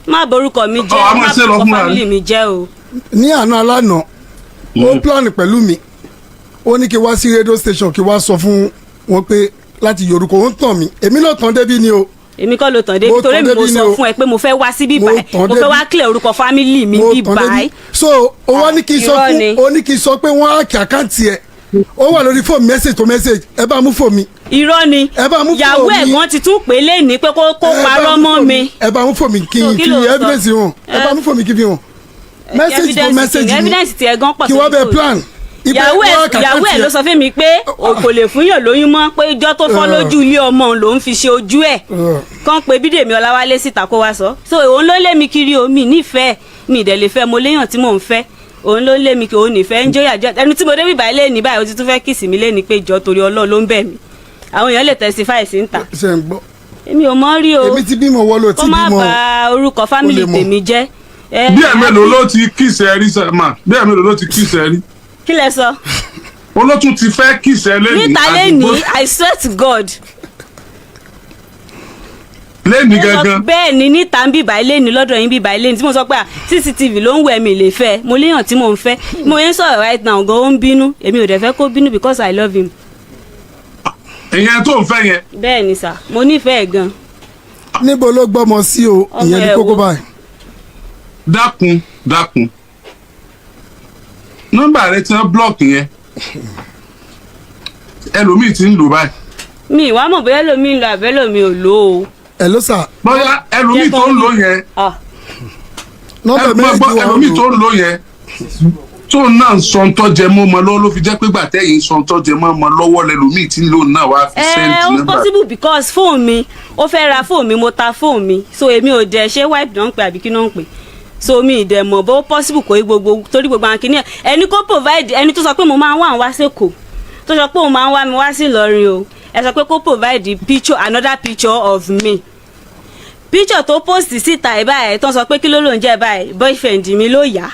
má borúkọ mi jẹ́ má borúkọ family mi jẹ́ o. ní àná alánà ó plan pẹ̀lú mi ó ní kí wá sí radio station kí wá sọ fún wọn pé láti yorùkọ ó ń tàn mí èmi ló tàn débi ni o. èmi kọ́ ló tàn débi torí mi mo sọ fún ẹ pé mo fẹ́ wá síbí báyìí mo fẹ́ wá clear orúkọ family mi bí báyìí. so ó wá ní kí n sọ pé wọ́n á kí àkáǹtì ẹ̀ ó wà lórí fóònù message to message ẹ bá mú fóònù mi. irọ́ ni yàwó ẹ̀gbọ́n ti tún pè lẹ́ni pé kó parọ́ mọ́ mi. ẹ bá mú fóònù mi kí n fi evidence hàn ẹ bá mú fóònù mi kí n fi hàn message to message ni evidence ti ẹ̀gbọ́n pọ̀ kí wọ́n bẹ plan. yàwó ẹ̀ ló sọ fún mi pé kò lè fún yàn lóyún mọ́ pé ìjọ́ tó fọ́ lójú ilé ọmọ ló ń fi ṣe ojú ẹ̀ kàn pé Bídèmí Ọláwálé síta kó wá sọ so òun ló lé mi kiri o mi nífẹ̀ẹ́ mi ìdẹ̀ lè fẹ́ mo léyàn tí mò ń fẹ́ òun ló lé mi kí òun nífẹ̀ẹ́ ń jóyà jọ ẹni tí mo débi báyìí lẹ́ni báyìí ó ti tún fẹ́ kìsì mi lẹ́ni pé ìjọ torí Ọlọ́run ló ń bẹ̀ mí àwọn èèyàn lè testify sí ń ta. ṣe ń gbọ́. èmi ò mọ̀ rí o èmi ti bímọ wọ́n ló ti bímọ kó má bà orúkọ family tèmi jẹ́. bí ẹ̀ mélòó ló ti kíìsì ẹ rí sẹ́mà bí ẹ̀ mélòó ló ti kíìsì ẹ rí. kí lẹ sọ. olótú ti fẹ́ kíìsì ẹ lẹ́yìn. níta lẹ́ni I swear to God. lẹ́ni gangan. bẹ́ẹ̀ ni níta ń bíbá ilé ni lọ́dọ̀ yín bíbá ilé ni tí mo sọ pé CCTV ló ń wẹ̀ mí lè fẹ́ mo léèyàn tí mò ń fẹ́ mo yẹn sọ̀rọ̀ right now gan ó ń bínú èmi ò dẹ̀ fẹ́ kó bínú because I love him. ìyẹn tó ń fẹ́ yẹn. bẹ́ẹ̀ ni sà mo nífẹ̀ẹ́ gan. níbo ló gbọ́mọ sí o ìyẹn ní kókó báyìí. dákun nọ́mbà rẹ ti ń blọọkì yẹn ẹlòmíì ti ń lò báyìí. mi ìwà mọ̀ bóyá ẹlòmíì ń lo àbẹ́lòmíì ò lò ó. ẹ ló sà. bóyá ẹlòmíì tó ń lò yẹn. nọ́mbà méjì wà ó lò. ẹlòmíì tó ń lò yẹn tó náà sọ ń tọ́jẹ mọ́ ọmọ lọ́wọ́ ló fi jẹ́ pé gbàtẹ́yìn sọ ń tọ́jẹ mọ́ ọmọ lọ́wọ́ lẹ́lòmíì tí ń lò náà wá fi sẹ́ǹtì nọ́mbà. ó possible because fóònù mi ó fẹ́ ra fóònù mi mo ta fóònù mi so èmi ò dẹ̀ ṣé wipe náà ń pè àbí kí náà ń pè so mi ì dẹ̀ mọ̀ bó possible kò í gbogbo torí gbogbo àwọn kìnìyàn ẹni kó provide ẹni tó sọ pé mo máa ń wá àwọn wá sẹ́kọ̀ọ́ tó sọ pé òun máa ń wá mi wá sí Ìlọrin o ẹ sọ pé kó provide picture another picture of me picture tó post síta ẹ̀ báyìí tó sọ pé kí ló ló ń jẹ́ báyìí boyfriend mi ló yá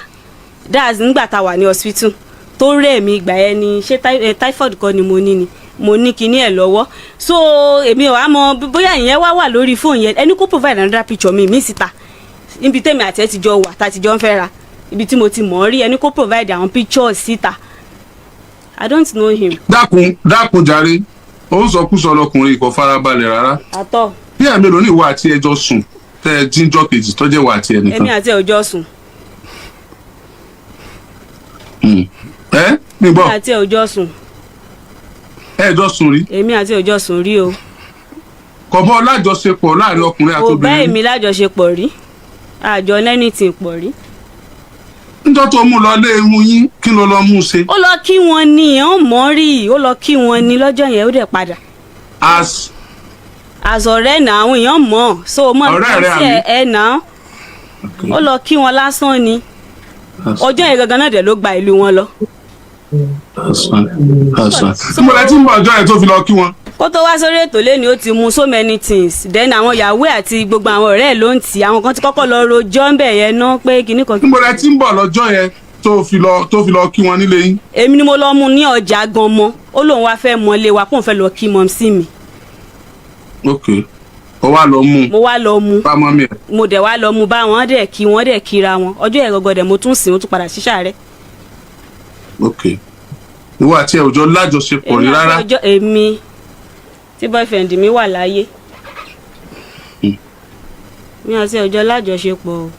that's nígbà tá a wà ní hospital tó rẹ̀ mí ìgbà yẹn ni ṣé typhoid kọ́ ni mo ní kinní ẹ̀ lọ́wọ́ so èmi ò wá mọ bóyá ìyẹn wà lórí fóònù yẹn ẹni kó provide another picture mi síta níbi tèmi àti ẹ ti jọ wà tá a ti jọ ń fẹ́ ra ibi tí mo ti mọ̀ ọ́ rí ẹni kó provide àwọn pictures síta I don't know him. dákun jàre ó ń sọkúsọ lọkùnrin kò farabalẹ̀ rárá. àtọ. bí àmì lónìí ìwọ àti ẹjọ́ sùn tẹ ẹ jíjọ kejì tó jẹ́ wà àti èmi ẹnìkan. àti ẹ̀ ò jọ sùn. ẹ mi èmi gbọ́ àti ẹ̀ ò jọ sùn. ẹ jọ sùn rí èmi àti ẹ̀ ò jọ sùn rí o. kọ̀bọ́ lájọṣepọ̀ láàrin ọkùnrin àti kò bá obìnrin. èmi lájọṣepọ̀ rí àjọ lẹ́nìtì pọ̀ rí. níjọ́ tó mú lọ lé irun yín kí ló lọ mú un ṣe. ó lọ kí wọn ni ẹ̀ ń mọ̀ rí ó lọ kí wọn ni lọ́jọ́ yẹn ó dẹ̀ padà. as àzọ̀rẹ́ nà àwọn èèyàn mọ̀ so mọ̀ Ọ̀rẹ́ rẹ̀ sí ẹ̀ nà ó lọ kí wọn lásán ni ọjọ́ yẹn gangan náà dẹ̀ ló gba ìlú wọn lọ. tí mo lẹ tí ń bọ̀ ọjọ́ yẹn tó fi lọ kí wọn. kó tó wá sórí ètò lẹ́ni ó ti mu so many things then àwọn ìyàwó àti gbogbo àwọn ọ̀rẹ́ ẹ̀ ló ń tì àwọn kan ti kọ́kọ́ lọ rojọ́ ń bẹ̀ yẹn ná pé kinní kan. tí mo lẹ tí ń bọ̀ lọ́jọ́ yẹn tó fi lọ kí wọn nílé yín. èmi ni mo lọ mú ní ọjà gan mọ ó lóun wá fẹ́ mọlé wa kóun fẹ́ lọ kí mọ́ sí mi. ok ó wá lọ mú mo wá lọ mú bá mọ́mí ẹ̀. mo dẹ̀ wá lọ mú bá wọn dẹ̀ kí wọ́n dẹ̀ kíra wọn ọjọ́ yẹn gọ́gọ́ dẹ̀ mo tún sìn ó tún padà ṣíṣà rẹ̀. ok ìwọ àti ẹ̀ òjò lájọṣepọ̀ ní rárá. èmi tí boyfriend mi wà láyé mi àti ọjọ́ lájọṣepọ̀ o.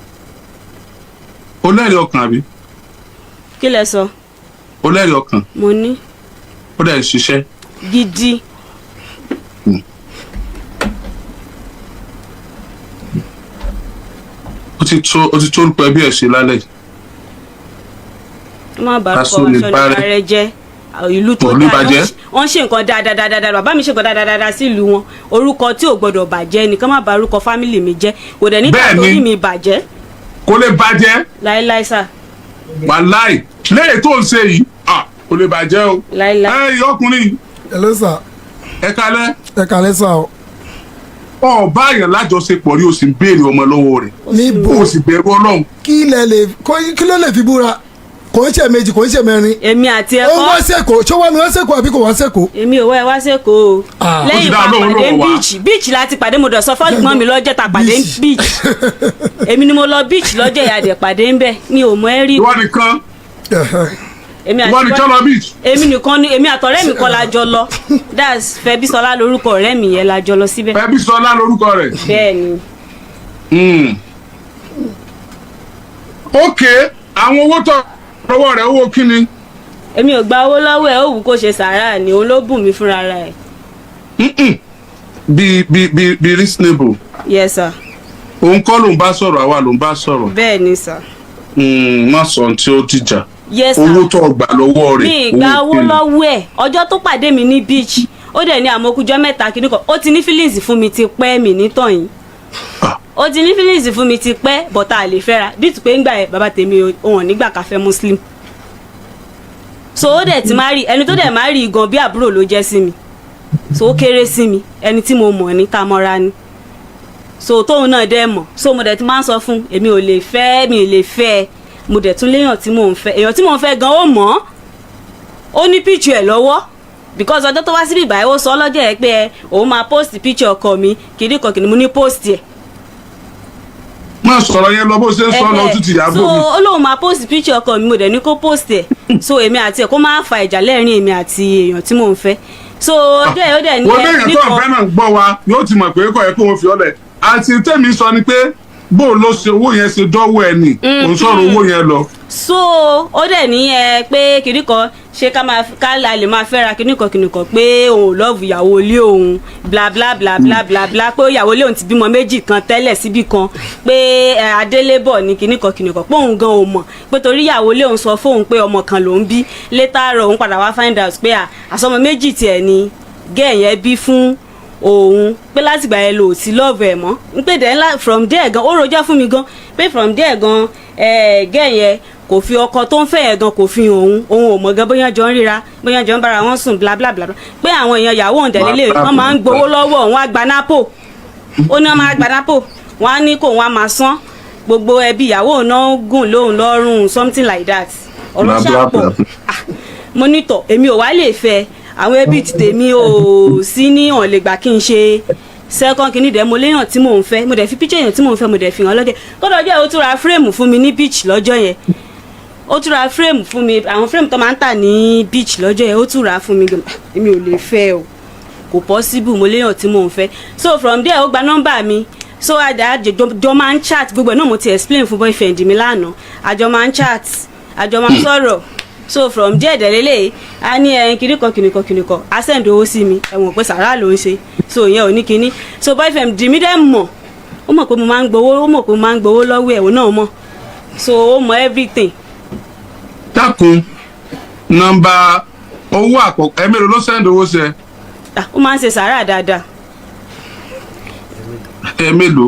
o lẹ́rìí ọkàn àbí. kí lẹ sọ. o lẹ́rìí ọkàn. mo ní. ó dẹ̀ ń ṣiṣẹ́. gidi. ó ti tó orúkọ ẹbí ẹ̀ ṣe lálẹ́ yìí. ó má bàa kọ́ aṣọ nípa rẹ jẹ́ ìlú tó dáa wọ́n ṣe nǹkan dáadáa bàbá mi ṣe nǹkan dáadáa sí ìlú wọn orúkọ tí ò gbọdọ̀ bàjẹ́ nìkan má bà orúkọ fámìlì mi jẹ́ kò dẹ̀ nígbà tó rí mi bàjẹ́. kò lè bàjẹ́. láíláí sà. wàláì lẹ́yìn tó ń ṣe yìí kò lè bàjẹ́ o. láíláí. ẹ ọkùnrin. hello sà. ẹ kalẹ́. ẹ kalẹ́ sà o. ọba àyàn lájọṣepọ̀ rí o sì ń béèrè ọmọ lọ́wọ́ rẹ̀. níbo o sì bẹ̀rù Ọlọ́run. kí ló lè fi búra kò ń ṣe méjì kò ń ṣe mẹ́rin. èmi àti ẹ̀kọ́. ó wá sẹ́kọ̀ọ́ ṣé wọ́n mi wá sẹ́kọ̀ọ́ àbí kò wá sẹ́kọ̀ọ́. èmi ò wá ẹ wá sẹ́kọ̀ọ́ o. lẹ́yìn pàdé beach láti pàdé mo dọ̀ sọ fọ́ọ̀gbọ́n mi lọ́jọ́ ta pàdé beach. èmi ni mo lọ beach lọ́jọ́ ìyàdẹ̀ pàdé ń bẹ̀ mi ò mọ ẹ́ rí. ìwọ nìkan. ìwọ nìkan lọ beach. èmi nìkan ni èmi àtọ̀rẹ́ mi kan la jọ lọ that's Fẹ́bísọlá lórúkọ ọ̀rẹ́ mi yẹn la jọ lọ síbẹ̀. Fẹ́bísọlá lórúkọ rẹ̀. bẹ́ẹ̀ni. ok àwọn owó tó lọ́wọ́ rẹ̀ owó kí ni. èmi ò gba owó lọ́wọ́ ẹ̀ ó wù kó ṣe sàárà ni òun ló bùn mí fúnra rẹ̀. be reasonable. yes sir. òun kọ́ ló ń bá sọ̀rọ̀ àwa ló ń bá sọ̀rọ̀. bẹ́ẹ̀ ni sir. má sọ ohun tí ó dìjà. yes sir. owó tó gbà lọ́wọ́ rẹ̀. mi gba owó lọ́wọ́ ẹ̀ ọjọ́ tó pàdé mi ní beach ó dẹ̀ ní àmọ́kújọ́ mẹ́ta kìíní kan ó ti ní feelings fún mi ti pẹ́ mi nítàn yìí ó ti ní feelings fún mi ti pẹ́ bọ́tà àlè fẹ́ra bí ti pé ń gbà ẹ̀ bàbá tèmi òun nígbà ká fẹ́ muslim so ó dẹ̀ ti má rí ẹni tó dẹ̀ má rí gan bí àbúrò ló jẹ́ sí mi so ó kéré sí mi ẹni tí mo mọ̀ ní tá a mọ́ra ni so tóun náà dẹ̀ mọ̀ so mo dẹ̀ ti máa ń sọ fún èmi ò lè fẹ́ mi ò lè fẹ́ mo dẹ̀ tún léèyàn tí mò ń fẹ́ èèyàn tí mò ń fẹ́ gan ó mọ̀ ó ní píìchù ẹ̀ lọ́wọ́ because ọjọ́ tó wá síbí ìbáyé ó sọ lọ́jọ́ ẹ̀ pé òun máa post píìchù ọkọ mi kìíní kan kìíní mo ní post ẹ̀. má sọ̀rọ̀ yẹn lọ bó ṣe ń sọ lọ títí ìyàbò mi. so ó lóun máa post píìchù ọkọ mi mo dẹ̀ ní kó post ẹ̀ so èmi àti ẹ̀ kó máa fa ìjà lẹ́rìn èmi àti èèyàn tí mò ń fẹ́ so ọjọ́ ẹ̀ ó dẹ̀ ní ẹ̀ nìkan. wọ́n bẹ́ẹ̀ yẹn tó ọ̀fẹ́ náà gbọ́ wa yóò ti mọ̀ pé kò yẹ kó wọn fi ọlẹ̀ àti tèmi sọ ni pé bó ló ṣe owó yẹn ṣe dọ́wọ́ ẹ nì òun sọ̀rọ̀ owó yẹn lọ. so ó dẹ̀ ní pé kìnnì kan ṣé ká lè máa fẹ́ra kìnnì kan pé òun ò lọ́ọ̀bù ìyàwó ilé òun bla bla bla bla bla bla pé ìyàwó ilé òun ti bímọ méjì kan tẹ́lẹ̀ síbì kan pé adélébọ̀ ní kìnnì kan pé òun gan ò mọ̀ pé torí ìyàwó ilé òun sọ fóun pé ọmọ kan lòún bí létà òun padà wá find out pé àsọmọ méjì tiẹ̀ ni gẹ́ẹ̀yẹn bí fún òun pé látìgbà yẹn lò sí love ẹ mọ́ n pé then from there gan ó rojọ́ fún mi gan pé from there gan gẹ́ yẹn kò fi ọkọ tó ń fẹ́ yẹn gan kò fi òun ò mọ̀ gan bóyá jọ ń ríra bóyá jọ ń bára wọn sùn bla bla bla pé àwọn èèyàn ìyàwó òun tẹ̀lé wọn máa ń gbowó lọ́wọ́ òun àgbà nápò ó ní wọn máa gbà nápò wọn á ní kó wọn á máa san gbogbo ẹbí ìyàwó òun náà gùn lóhùn lọ́rùn something like that ọ̀rọ̀ ṣàpọ̀ mo nítọ̀ èmi ò wá lè fẹ́ àwọn ẹbí ti tèmi ò sí ní ọ̀n lè gbà kí n ṣe second kìíní dẹ̀ mo léèyàn tí mò ń fẹ́ mo dẹ̀ fi picture èèyàn tí mò ń fẹ́ mo dẹ̀ fi hàn lọ́jọ́ kọ́dọ̀ ọjọ́ ó tún ra frame fún mi ní beach lọ́jọ́ yẹn ó tún ra frame fún mi àwọn frame tó máa ń tà ní beach lọ́jọ́ yẹn ó tún ra fún mi gan èmi ò lè fẹ́ o kò possible mo léèyàn tí mò ń fẹ́ so from there ó gba nọ́mbà mi so àjọ máa ń chat gbogbo ẹ̀ náà mo ti explain fún boyfriend mi lánàá àjọ máa ń chat àjọ máa ń sọ̀rọ̀ so from there dẹ̀lélẹ̀ a ní kìnìkan a send owó sí mi ẹ̀wọ̀n pé sàrà ló ń ṣe so ìyẹn ò ní kinní so boyfriend mi dẹ̀ mọ̀ ó mọ̀ pé mo máa ń gbowó lọ́wọ́ ẹ̀wọ̀n náà mọ̀ so ó mọ̀ everything. dákun nọ́mbà owó àkọ́kọ́ ẹ̀mẹ́rin ló send owó sí ẹ. ó máa ń ṣe sàrà dáadáa. ẹ̀mẹ́lò.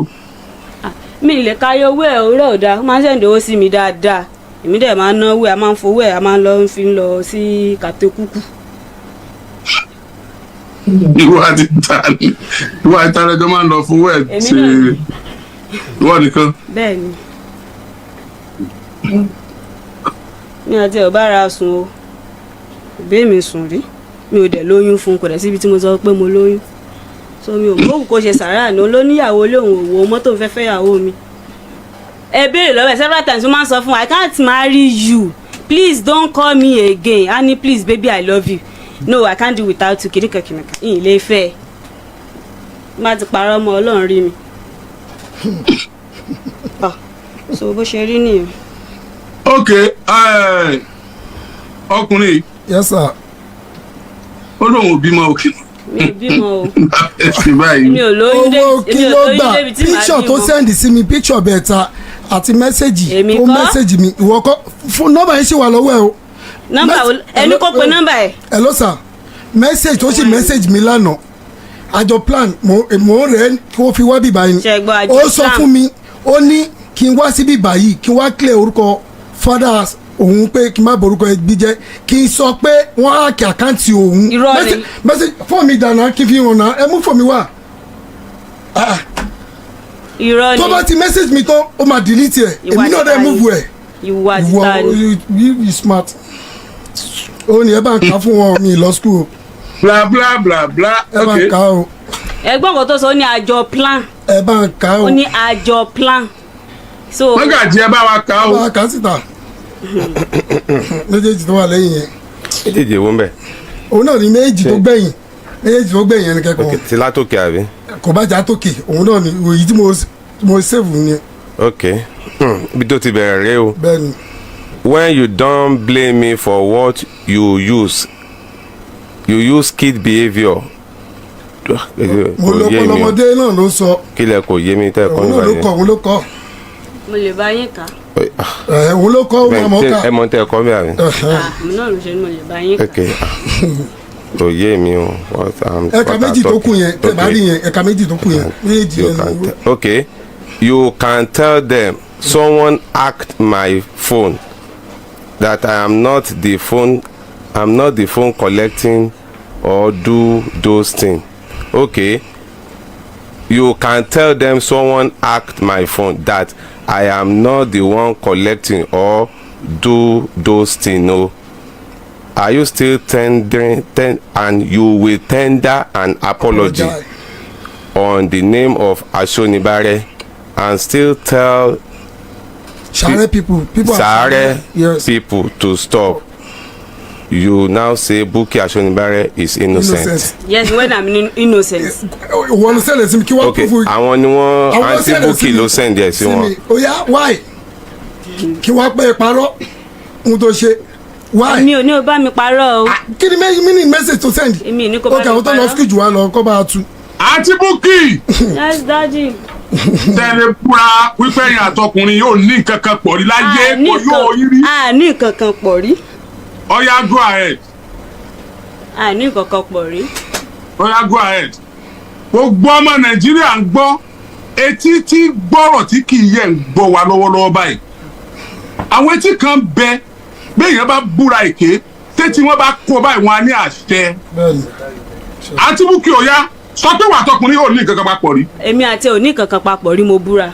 mi lè káyọ owó ẹ̀ orí ọ̀dà ó máa ń send owó sí mi dáadáa èmi dẹ̀ máa ń náwó ẹ̀ a máa ń fowó ẹ̀ a máa ń lọ fi ń lọ sí kàtẹ́kùkù. ìwà àti ìtàlẹ́jọ́ máa ń lọ fowó ẹ̀ ṣe ìwọ nìkan. bẹ́ẹ̀ni mi àti ẹ̀ ò bára sùn o òbí mi sùn rí mi ò dẹ̀ lóyún fún un kò dẹ̀ síbi tí mo sọ pé mo lóyún so mi ò mọ̀ kó ṣe sàrà ní olóníyàwó lóhùn òwò mọ́tò fẹ́ fẹ́yàwó mi. ẹ béèrè lọ́wọ́ ẹ̀ several times mo máa ń sọ fún I can't marry you please don't call me again honey please baby I love you no I can't do without you kìnìkan ìyìn lè fẹ́ ẹ má ti parọ́ ọmọ Ọlọ́run rí mi. so bó ṣe rí nìyẹn. ok ọkùnrin. yes sir. ó lóun ò bímọ òkè. mi ò bímọ o. mi ò lóyún débi tí màá bímọ. picture tó sẹ́ndì sí mi picture bẹ̀ẹ̀ta àti mẹ́sẹ̀gì tó mẹ́sẹ̀gì mi ìwọ kọ́ fún nọ́mbà yẹn sì wà lọ́wọ́ ẹ o. nọ́mbà ẹni kò pe nọ́mbà ẹ. hello sir mẹ́sẹ̀gì tó sì mẹ́sẹ̀gì mi lánàá àjọ plan mo rẹ̀ kó fi wá bíbá yìí ó sọ fún mi ó ní kí n wá sí bíbá yìí kí n wá clear orúkọ fathers òun pé kí n má borúkọ ẹbí jẹ kí n sọ pé wọn á kí àkáǹtì òun mẹsẹgì fóònù mi dànù kí n fi hàn náà ẹ mú fóònù mi wá. irọ́ ni tó bá ti mẹ́sẹ̀gì mi tán ó máa delete ẹ̀ èmi náà dẹ̀ múvu ẹ̀. ìwà títa ni you smart. ó ní ẹ bá ń kà fún wọn mi lọ school. bla bla bla bla. ẹ bá ń kà o. ẹgbọ́n kan tó sọ ó ní àjọ plan. ẹ bá ń kà o. ó ní àjọ plan. so mọ́gàjì ẹ bá wa kà o. ẹ bá kà síta méjèèjì tó wà lẹ́yìn yẹn. méjèèjì wo ń bẹ̀. òun náà ní méjèèjì tó gbẹ̀yìn méjèèjì tó gbẹ̀yìn ẹni kẹ́kọ̀ọ́. ti látòkè àbí. kò bá jà tókè òun náà ní òyì tí mo save ni. ok ibi tó ti bẹ̀rẹ̀ rẹ o. bẹ́ẹ̀ni. when you don blame me for what you use kid behaviour. mo lọ́pọ̀lọpọ̀dé náà ló sọ. kílẹ̀ kò yé mi tẹ́ ẹ kọ́ nígbà yẹn. òun ló kọ́. mo lè bá yín kà. òun ló kọ́ òun àmọ́ ká. ẹ mọ tẹ́ ẹ kọ́ mi àbí. àmì náà ló ṣe ni mo lè bá yín kà. kò yé mi o. ẹ̀ka méjì tó kù yẹn tẹ̀ bá rí yẹn ẹ̀ka méjì tó kù yẹn méjì yẹn. okay you can tell them someone hacked my phone that I am not the phone collecting or do those things. Okay, you can tell them someone hacked my phone that I am not the one collecting or do those things. No, are you still tendering and you will tender an apology on the name of Ashonibare and still tell Sare people yes. people to stop. You now say Bukky Ashonibare is innocent. Yes, when I'm innocent. Wọ́n sẹ́lẹ̀ sí mi kí wọ́n kún fún. àwọn ni wọ́n àǹtí Bukky ló send ẹ̀ sí wọn. oya why kí wọ́n pẹ́ parọ́ ohun tó ṣe why. mi ò ní o bá mi parọ́ o. kí ni mini message to send. èmi ní kò bá mi parọ́. ok àwọn tó lọ sí jù wá lọ kọ́ bá a tu. àǹtí Bukky. yes daddy. tẹ́lẹ̀ búra wípé ẹ̀yìn àtọkùnrin yóò ní nǹkan kan pọ̀ rí láyé kò yóò yí rí. a ní nǹkan kan pọ̀ rí. Oya go ahead. a ní nǹkan kan pọ̀ rí. Oya go ahead. Gbogbo ọmọ Nàìjíríà ń gbọ́ etí tí gbọ́rọ̀ tí kì í yẹ ń gbọ́ wa lọ́wọ́lọ́wọ́ báyìí. àwọn etí kan bẹ béèyàn bá búra èké tẹ́tí wọ́n bá kó báyìí wọn á ní àṣẹ. àǹtí Bukky Oya sọ pé wà tọkùnrin yóò ní nǹkan kan papọ̀ rí. èmi àti ò ní nǹkan kan papọ̀ rí mo búra.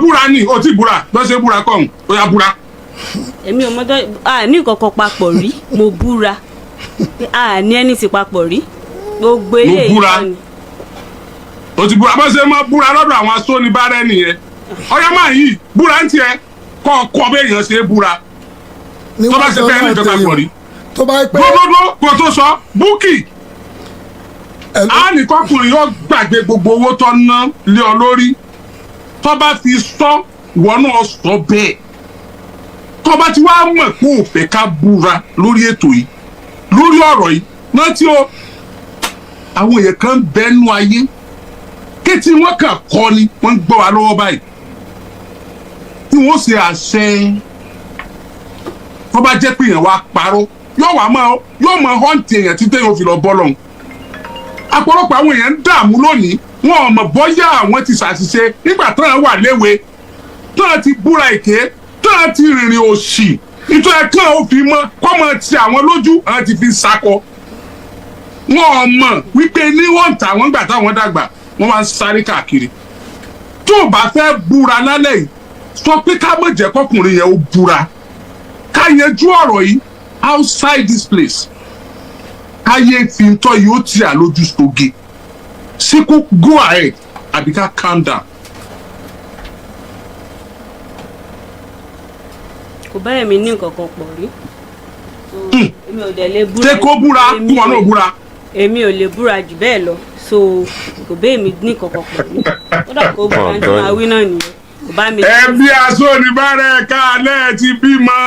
búra ni o ti búra bẹ́ẹ̀ ṣe búra kọ́hún Oya búra. èmi ò mọ́tò a ní nǹkan kan papọ̀ rí mo búra a ní ẹni tí papọ̀ rí gbogbo eléyìí kan ni. o ti búra bó ṣe mọ búra lọ́dọ̀ àwọn Ashonibare nìyẹn Oya máa yí búra ń tiẹ̀ kọ́ béèyàn ṣe búra tó bá ṣe fẹ́ ní nǹkan papọ̀ rí. tó bá pẹ́ gbogbo kò tó sọ Bukky á ní kọkùnrin yóò gbàgbé gbogbo owó tó ná lé ọ lórí tó bá fi sọ ìwọ náà sọ bẹ́ẹ̀ tó bá ti wá mọ̀ pé ò fẹ́ ká búra lórí ètò yìí lórí ọ̀rọ̀ yìí rántí o àwọn èèyàn kan bẹ́nu ayé kétí wọ́n kàn kọ́ ni wọ́n ń gbọ́ wa lọ́wọ́ báyìí tí wọ́n ṣe àṣẹ tó bá jẹ́ pé èèyàn wá parọ́ yóò máa họ́ǹtì èèyàn títí èèyàn fi lọ bọ́ lọ́hùn àpọ̀lọpọ̀ àwọn èèyàn ń dààmú lónìí wọn ò mọ̀ bọ́yá àwọn ti ṣàṣìṣe nígbà táwọn wà léwe táwọn ti búra èké táwọn ti rìnrìn òṣì nítorí ẹ̀kan ò fi mọ́ kọ́mọ ti àwọn lójú àwọn ti fi sakọ wọn ò mọ̀ wípé ní wọ́n ń tà wọ́n gbà táwọn dàgbà wọ́n máa ń sáré káàkiri tó o bá fẹ́ búra lálẹ́ yìí sọ pé ká mọ̀ jẹ́ kọkùnrin yẹn ó búra ká yanjú ọ̀rọ̀ yìí outside this place káyé fi ń tọ́ yìí ó ti àlójú sóge síkú go ahead àbí ká calm down. kò báyìí mi ní nǹkan kan pọ̀ rí èmi ò dẹ̀ lè búra ṣé kó búra kí wọn náà búra. èmi ò lè búra jù bẹ́ẹ̀ lọ so kò bẹ́ẹ̀ mi ní nǹkan kan pọ̀ rí kódà kó búra ní máa wí náà nìyẹn kò bá mi. ẹbí aṣọ oníbàárẹ̀ kálẹ̀ ti bímọ.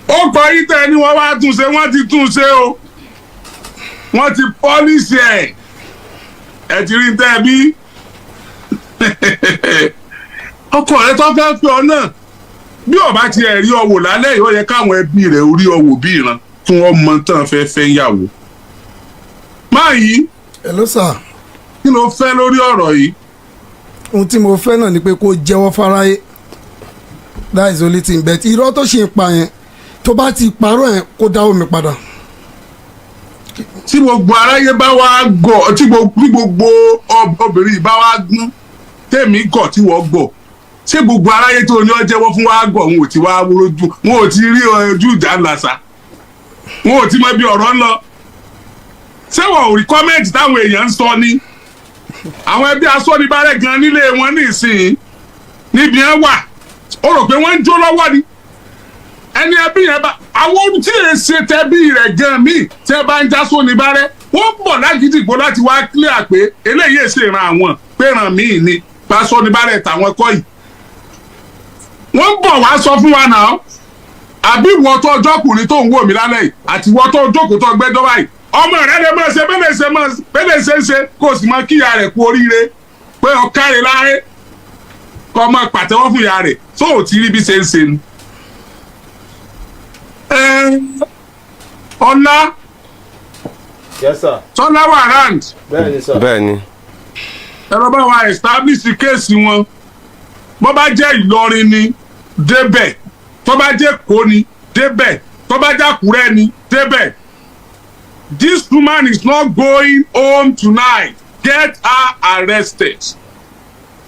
ó kọ ìtẹ́ ni wọ́n wá túnṣe wọ́n ti túnṣe o wọ́n ti pọ́líṣì ẹ̀ ti rí tẹ́ bí ọkọ rẹ tó fẹ́ fi ọ náà bí ọba ti ẹ̀ rí ọ wò lálẹ́ yìí ó yẹ káwọn ẹbí rẹ̀ orí ọ wò bí ìran fún ọmọ tán fẹ́ yàwó. máa yí. hello sir. kí ló fẹ́ lórí ọ̀rọ̀ yìí. ohun tí mo fẹ́ náà ni pé kó jẹ́wọ́ fáráyé that is only thing but irọ́ tó ṣe ń pa yẹn tó bá ti parọ́ yẹn kó dáwọ́ mi padà. tí gbogbo aráyé bá wá gọ̀ tí gbogbo obìnrin bá wá gún tèmi gọ̀ tí wọ́n gọ̀ ṣé gbogbo aráyé tó ní ọ jẹ́wọ́ fún wa gọ̀ wọn ò ti wá rojú wọn ò ti rí ojú ìjà ńláṣà wọn ò ti mọ bí ọ̀rọ̀ ń lọ ṣé wọn ò rí kọ́mẹ́ǹtì táwọn èèyàn ń sọ ni àwọn ẹbí asọ́nibárẹ̀ gan nílé wọn nísìnyí níbi ẹ wà ó rò pé wọ́n ń jó lọ́wọ́ ni ẹni ẹbí yẹn bá àwọn tí èè ṣe tẹbí rẹ̀ gan míì tẹ́ bá ń já sọ́nibárẹ̀ wọ́n bọ̀ lágídìgbò láti wá clear pé eléyìí èsè ran àwọn pé ràn míì ni bá sọ́nibárẹ̀ tàwọn kọ́ yìí wọ́n bọ̀ wá sọ fún wa náà àbí ìwọ tó ọjọ́kùnrin tó ń wò mí lálẹ́ yìí àti ìwọ tó jókòó tó gbẹ́jọ́ báyìí ọmọ rẹ lè máa ṣe bẹ́lẹ̀ ṣe ń ṣe kó o sì máa kíyà rẹ̀ kú oríire pé ọ̀káre láyé kọ́ ọmọ pàtẹ́wọ́ fún ìyá rẹ̀ tó ò ti rí bí ṣe ń ṣe ni. ọlá yes sir. tọ́lá wà rand. bẹ́ẹ̀ni sir. bẹ́ẹ̀ni. ẹ̀rọ bá wa establish kéèsì wọn bó bá jẹ́ Ìlọrin ni débẹ̀ tó bá jẹ́ Èkó ni débẹ̀ tó bá jẹ́ Àkúrẹ́ ni débẹ̀. This woman is not going home tonight. Get her arrested.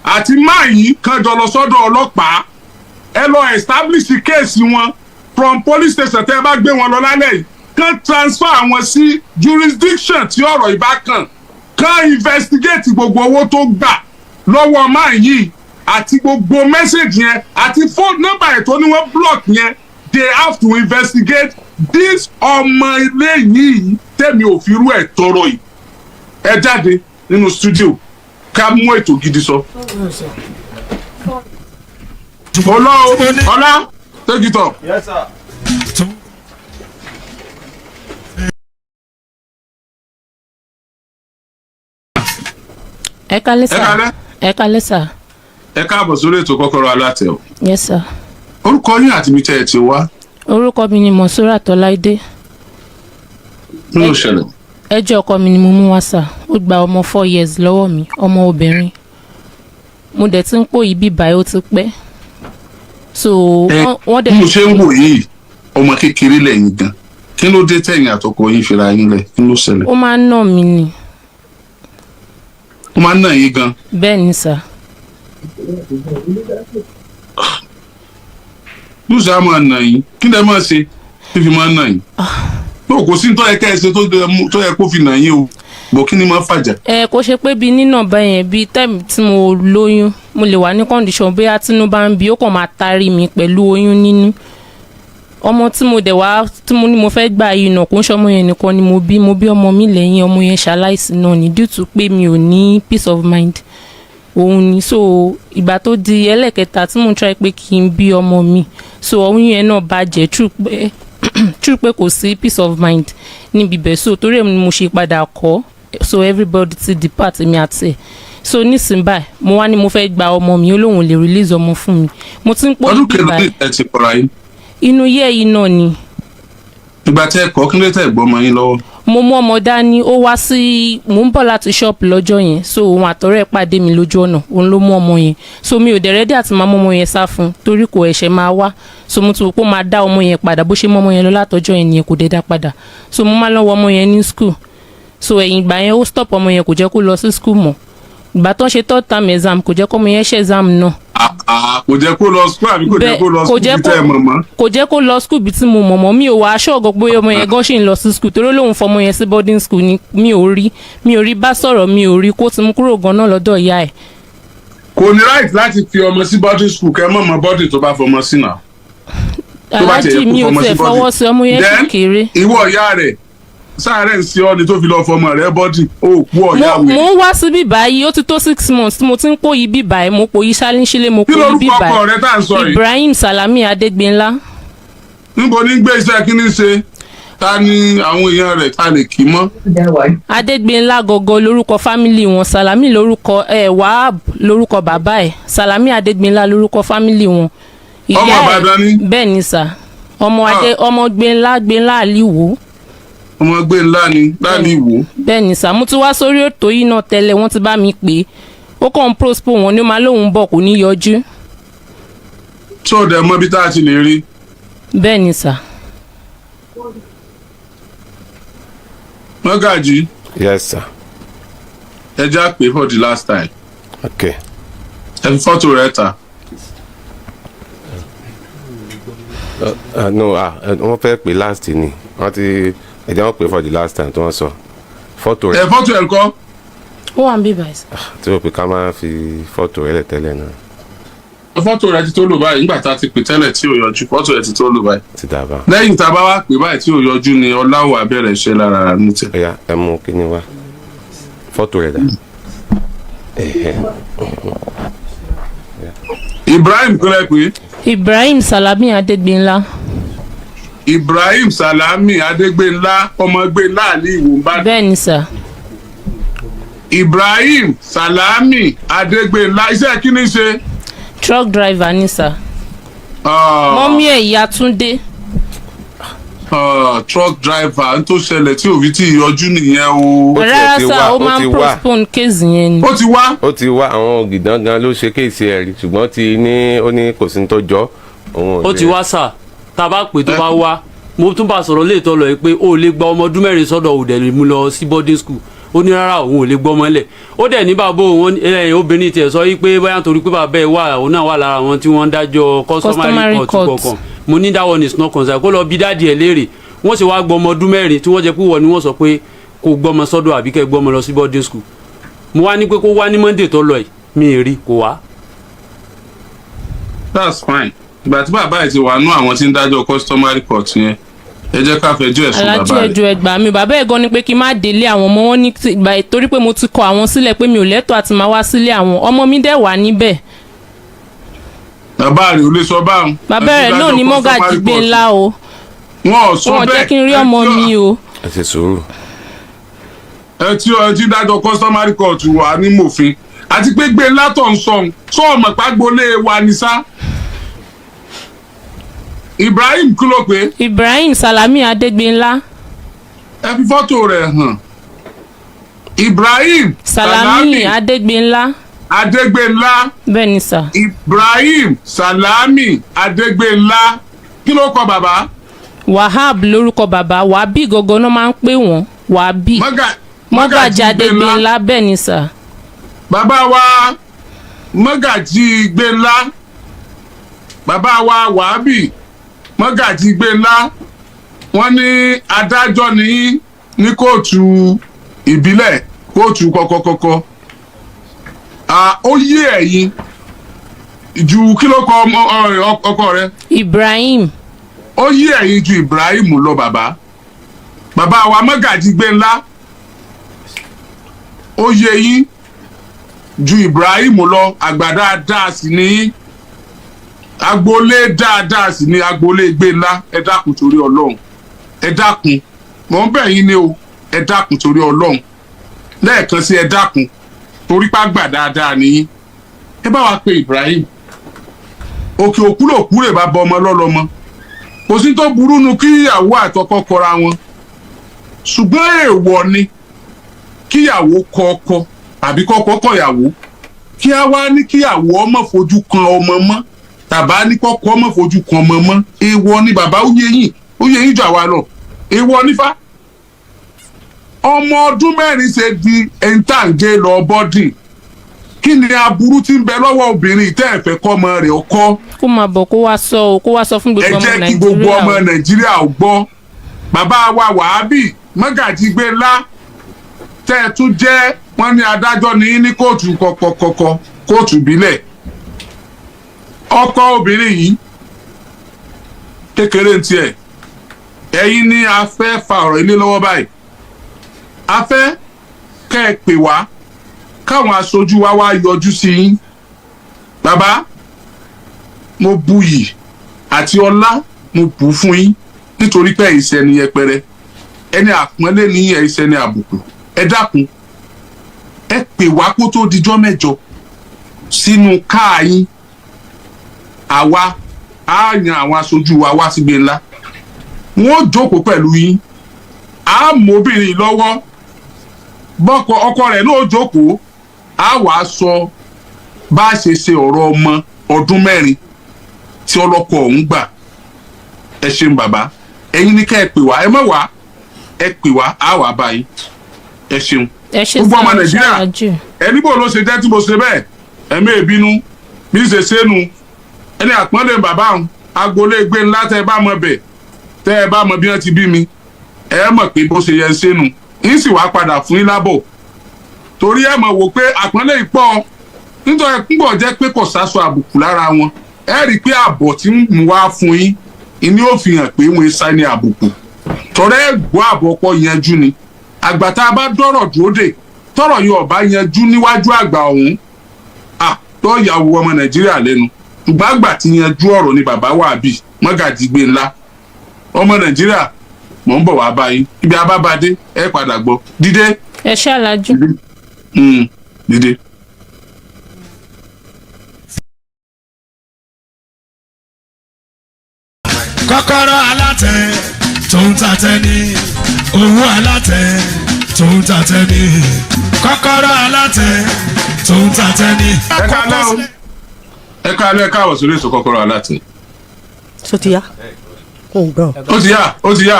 Àti máa yìí kan jọ lọ sọ́dọ̀ ọlọ́pàá ẹ lọ establish kéèsì wọn from police station tẹ́ ẹ bá gbé wọn lọ lálẹ́ yìí kan transfer wọn sí jurisdiction tí ọ̀rọ̀ yìí bá kàn kan investigate gbogbo owó tó gbà lọ́wọ́ máa yìí àti gbogbo message yẹn àti phone number ẹ̀ tó ní wọ́n block yẹn they have to investigate this ọmọ ilé yìí tẹ̀mí òfin rú ẹ̀ tọrọ yìí ẹ jáde nínú studio ká mú ètò gidi sọ. ọlá take it up. yes sir. ẹ kálẹ́ sà. ẹ kálẹ́ sà. ẹ káàbọ̀ sórí ètò Kọ́kọ́rọ́ Alátẹ o. yes sir. orúkọ yín àti ibi tẹ́ ẹ ti wá. orúkọ mi ni Monsurat Ọláìdé. kí ló ṣẹlẹ̀. ẹjọ́ ọkọ mi ni mo mú wá sà ó gba ọmọ 4 years lọ́wọ́ mi ọmọ obìnrin mo dẹ̀ ti ń pò yìí bíbá ó ti pẹ́ so wọ́n dẹ̀. bí mo ṣe ń wò yìí ọmọ kékeré lẹ́yìn gan kí ló dé tẹ̀yìn àtọkọ yín fira yín lẹ̀ kí ló ṣẹlẹ̀. ó máa ń nà mí ni. ó máa ń nà yín gan. bẹ́ẹ̀ ni sà. lùsà máa nà yín kí lẹ máa ṣe fífi máa nà yín. tó kò sí tó yẹ ká ẹ ṣe tó yẹ kó fi nà yín o bọ̀ kí ni máa fàjà. kò ṣe pé bíi nínà báyẹn bíi tẹ́ẹ̀mù tí mo lóyún mo lè wà ní condition bóyá tínú bá ń bí ó kàn máa tarí mi pẹ̀lú oyún nínú ọmọ tí mo dẹ̀ wá tí mo ní mo fẹ́ gbà yìí náà kò ń ṣọmọ yẹn nìkan ni mo bí ọmọ mi lẹ́yìn ọmọ yẹn ṣaláìsí náà ní due to pé mi ò ní peace of mind òun ni so ìgbà tó di ẹlẹ́kẹta tí mo ń try pé kí n bí ọmọ mi so oyún yẹn náà bàjẹ́ true pé kò sí peace of mind níbi bẹ̀ so torí ẹ̀ ni mo ṣe padà kọ́ so everybody ti depart èmi àti ẹ̀ so nísìnyí báyìí mo wá ní mo fẹ́ gba ọmọ mi ó lóun lè release ọmọ fún mi mo ti ń pò ọdún níbí kẹlẹ báyìí ẹ ti kọra yín. inú yẹ́ yìí náà ni ìgbà tí ẹ kọ́ kí ló tẹ̀ gbọ́ ọmọ yín lọ́wọ́. mo mú ọmọ dání ó wá sí mò ń bọ̀ láti ṣọ́ọ̀pù lọ́jọ́ yẹn so òun àtọ̀rẹ́ pàdé mi lójú ọ̀nà òun ló mú ọmọ yẹn so mi ò dẹ̀ rẹ́dí àti máa mú ọmọ yẹn sá fún torí kò ẹ̀ṣẹ̀ máa wá so mo ti wò pé ó máa dá ọmọ yẹn padà bó ṣe mú ọmọ yẹn lọ látọjọ́ yẹn nìyẹn kò dé dá padà so mo máa lọ wọ ọmọ yẹn ní school so ẹ̀yìn ìgbà yẹn ó stop ọmọ yẹn kò jẹ́ kó lọ sí school mọ́ ìgbà tó ń ṣe third term exam kò jẹ́ kó ọmọ yẹn ṣe exam náà kò jẹ́ kó lọ school àbí kò jẹ́ kó lọ school bí tẹ́ ẹ mọ̀ mọ́. kò jẹ́ kó lọ school bí tí mo mọ̀ mọ́ mi ò wá aṣọ ọ̀gọ́ pé ọmọ yẹn gan ṣì ń lọ sí school torí lòun fọmọ yẹn sí boarding school ni mi ò rí bá sọ̀rọ̀ mi ò rí kó ti mú kúrò gan náà lọ́dọ̀ ìyá ẹ̀. kò ní right láti fi ọmọ sí boarding school kẹ́ mọ̀ mọ́ boarding tó bá fọmọ sí náà. aláàjì mi ò tiẹ̀ fọwọ́ sí ọmọ yẹn sì kéré. ìwọ ìyá rẹ̀ sáàrẹ̀ ń ṣe ọ́ ni tó fi lọ fọmọ rẹ̀ bọ́dì ó kú ọ̀yá wẹ̀. mo ń wá sí bíbá yìí ó ti tó 6 months tí mo ti ń pòyì bíbá yìí mo pòyì ṣálíṣílẹ̀ mo pòyì bíbá kí lórúkọ ọkọ rẹ tá à ń sọ yìí. Ibrahim Salami Adégbénlá. níbo ní gbé iṣẹ́ kí ní ṣe ta ni àwọn èèyàn rẹ̀ ta lè kí mọ́. Adégbénlá gọgọ lórúkọ fámìlì wọn Salami lórúkọ Wahab lórúkọ bàbá ẹ̀ Salami Adégbénlá lórúkọ fámìlì wọn. ọmọ Ìbàdàn ni. bẹ́ẹ̀ ni sà ọmọ Gbénlá Àlìwò ọmọ gbé ńlá ni láàlì ìwò. bẹ́ẹ̀ ni sà mo ti wá sórí ètò yìí náà tẹ́lẹ̀ wọ́n ti bá mi pè é ó kàn ń prospo wọn ni ó máa lóun bọ̀ kò ní yọjú. tí ò dẹ̀ mọ̀ bí tá a ti lè rí. bẹ́ẹ̀ ni sà. Mọ́gàjí. Yes sir. ẹ já pé for the last time. Okay. ẹ fi fọ́tò rẹ̀ ta. No wọ́n fẹ́ pè last ni wọ́n ti ẹ̀jẹ̀ wọ́n pè for the last time tí wọ́n sọ fọ́tò rẹ̀. fọ́tò ẹ̀ ńkọ́. ó wà ń bí báyìí. tí wọ́n pè ká máa fi fọ́tò rẹ̀ tẹ́lẹ̀ náà. fọ́tò rẹ̀ ti tó lò báyìí nígbà tá a ti pè tẹ́lẹ̀ tí ò yọjú fọ́tò rẹ̀ ti tó lò báyìí. ti dàbà. lẹ́yìn tá a bá wá pè báyìí tí ò yọjú ni ọláwọ̀ abẹ́rẹ́ iṣẹ́ lára ní tẹ̀. ẹ̀yà ẹ mú kíní wá fọ́tò rẹ̀ dà. Ibrahim kúlẹ̀ pé. Ibrahim Salami Adégbénlá. Ibrahim Salami Adégbénlá ọmọ Gbénlá àlì ìwò ń bá. bẹ́ẹ̀ ni sà. Ibrahim Salami Adégbénlá iṣẹ́ kí ni ṣe. truck driver ni sà. mọ́mí ẹ̀ ìyá Túndé. truck driver n tó ṣẹlẹ̀ tí òbí tí yọjú nìyẹn o. rárá sà ó máa ń postpone kéèsì yẹn ni. ó ti wá. ó ti wá àwọn ògìdán gan ló ṣe kéèsì ẹ̀ rí ṣùgbọ́n ó ní kò sí ní tó jọ. ó ti wá sà tá a bá pè tó bá wá mo tún bá sọ̀rọ̀ léètọ́ lọ pé ó lè gba ọmọ ọdún mẹ́rin sọ́dọ̀ òde lè mú lọ sí boarding school ó ní rárá òun ò lè gbọ́ mọ́lẹ̀ ó dẹ̀ ní bàbá òun obìnrin tiẹ̀ sọ pé bóyá nítorí pé bàbá ẹ̀ wà òun náà wà lára àwọn tí wọ́n ń dájọ́ customary court kọ̀ọ̀kan mo ní that one is not concern kó lọ bí dáàdì ẹ̀ léèrè wọ́n sì wá gbọ́ ọmọ ọdún mẹ́rin tí wọ́n jẹ́ pé wọ́n ni wọ́n sọ pé kó gbọ́mọ sọ́dọ̀ àbí kẹ́ gbọ́mọ lọ sí boarding school mo wá ní pé kó wá ní Monday tó lọ yìí mi ì rí kó wá. that's fine ìgbà tí bàbá ẹ̀ ti wà nú àwọn tí ń dájọ́ customary court yẹn ẹ jẹ́ ká fẹjọ́ ẹ̀sùn bàbá rẹ̀. alájọ ẹjọ́ ẹgbàá mi bàbá ẹ̀ gan ni pé kí n má délé àwọn ọmọ wọn ní torí pé mo ti kọ àwọn sílẹ̀ pé mi ò lẹ́tọ̀ọ́ àti máa wá sílé àwọn ọmọ mi dẹ̀ wà níbẹ̀. bàbá rẹ̀ ò lè sọ báwọn. bàbá rẹ̀ náà ní Mọ́gàjí Gbénlá o. wọn ò sọ bẹ́ẹ̀ wọn jẹ́ kí n rí ọmọ mi o. ẹ ṣe sùúrù. ẹ tí dájọ́ customary court wà ní mòfin àti pé Gbénlá tó ń sọ ọmọ pàgbólé wa ní sá. Ibrahim kí ló pé. Ibrahim Salami Adégbénlá. ẹ fi fọ́tò rẹ̀ hàn. Ibrahim Salami Adégbénlá. Adégbénlá. bẹ́ẹ̀ ni sà. Ibrahim Salami Adégbénlá kí ló kọ bàbá. Wahab lórúkọ bàbá Wàbí gọgọ náà máa ń pè wọ́n Wàbí. Mọ́gàjí Adégbénlá bẹ́ẹ̀ ni sà. bàbá wa Mọ́gàjí Gbénlá bàbá wa Wàbí Mọ́gàjí Gbénlá wọ́n ní adájọ́ ní kóòtù ìbílẹ̀ kóòtù kọ́kọ́kọ́kọ́ ó yé ẹ̀yin ju kí ló kọ ọkọ rẹ. Ibrahim. ó yí ẹ̀yin ju Ibrahim lọ bàbá wa Mọ́gàjí Gbénlá ó yé yín ju Ibrahim lọ, àgbà dáadáa sì ní agboolé dáadáa sì ní agboolé Gbénlá. Ẹ dákun torí Ọlọ́run, ẹ dákun, mò ń bẹ̀ yín ni o, ẹ dákun torí Ọlọ́run lẹ́ẹ̀kan sí, ẹ dákun torí pàgbà dáadáa nìyí. Ẹ bá wa pe Ibrahim, òkè òkú rè bá bọ ọmọ lọ́lọ́mọ, kò sí tó burú nu kí ìyàwó àtọkọ kọra wọn, ṣùgbọ́n èèwọ̀ ni kíyàwó kọ ọkọ àbí kọ́kọ́ kọ̀yàwó kí a wá ní kíyàwó ọmọ fojú kan ọmọ mọ́ tàbá ní kọ́kọ́ ọmọ fojú kan ọmọ mọ́. Èèwọ̀ ni bàbá, ó yé yín jù àwa lọ. Èèwọ̀ nífà ọmọ ọdún 4 ṣe di ẹ̀ńtàǹgé lọ bọ́dìn. Kí ni aburú tí ń bẹ lọ́wọ́ obìnrin tẹ́ ẹ̀ fẹ́ kọ́ ọmọ rẹ̀ ọkọ? kó máa bọ̀ kó wá sọ fún gbogbo ọmọ Nàìjíríà. Ẹ jẹ́ kí gbogbo ọmọ Nàìjíríà ò gbọ́. Bàbá wa Wàhábì Mọ́gàjí Gbénlá tẹ́ ẹ tún jẹ́ wọ́n ní adájọ́ ní kóòtù kọ̀kọ̀kọ̀kọ̀ kóòtù ìbílẹ̀. Ọkọ obìnrin yìí kékeré ń tiẹ̀, ẹ̀yin ni a fẹ́ fa ọ̀rọ̀ ilé lọ́wọ́ báyìí. A fẹ́ kẹ́ ẹ pè wá káwọn aṣojú wa wá yọjú sí yín. Bàbá mo buyì àti ọlá mo bù fún yín nítorí pé ìṣẹ́ ni yẹpẹrẹ, ẹni àpọ́nlé ní ìṣẹ́ ni àbùkù. Ẹ dákun ẹ pè wá kó tó dijọ́ mẹ́jọ sínú káà yín. Àwa á yan àwọn aṣojú wa wá sí Gbénlá, wọn ó jókòó pẹ̀lú yín, á mú obìnrin lọ́wọ́, bọ́kọ ọkọ rẹ̀ náà ó jókòó, á wàá sọ bá a ṣe ọ̀rọ̀ ọmọ ọdún 4 tí ọlọ́kọ ọ̀hún gbà. Ẹ ṣeun bàbá, ẹ̀yin ní ká ẹ pè wá, ẹ má wá, ẹ pè wá, á wàá bá yín. Ẹ ṣeun. Gbogbo ọmọ Nàìjíríà, ẹni bò ló ṣe jẹ́ tí mo ṣe bẹ́ẹ̀, ẹ̀mí ìbínú bí ṣe ṣénu. Ẹni àpọ́nlé bàbá àwọn agboolé Gbénlá tẹ́ ẹ bá mọ bẹ̀, tẹ́ ẹ bá mọ bí wọ́n ti bí mi, ẹ mọ̀ pé bó ṣe yẹ ń ṣénu. Yín sì wá padà fún yín lábọ̀ torí ẹ mọ̀ wò pé àpọ́nlé ìpọ́ nítorí púpọ̀ jẹ́ pé kò sáṣọ àbùkù lára wọn. Ẹ rí i pé àbọ̀ tí ń mú wá fún yín ìní ó fi hàn pé wọ́n sá ní àbùkù. Tọ́rẹ́ gbọ́ àbọ̀ pọ̀ yanjú ni. Àgbà tá a bá dọ́rọ̀ dúró dè tọ́rọ̀ yóò bá yanjú níwájú àgbà ọ̀hún, tó yàwó ọmọ Nàìjíríà lẹ́nu. Ṣùgbọ́n àgbà ti yanjú ọ̀rọ̀ ni bàbá Wàhábì Mọ́gàjí Gbénlá. Ọmọ Nàìjíríà mò ń bọ̀ wá báyìí, ibi abábadé ẹ padà gbọ́. Dídé. ẹ ṣàlàjú. Dídé. Kọ́kọ́rọ́ alátẹ tó ń tatẹ ní, owó alátẹ tó ń tatẹ ní, kọ́kọ́rọ́ alátẹ tó ń tatẹ ní. Ẹ káalẹ́ káàbọ̀ sórí ètò Kọ́kọ́rọ́ Alátẹ. Ṣó ti yá? Ó ti yá.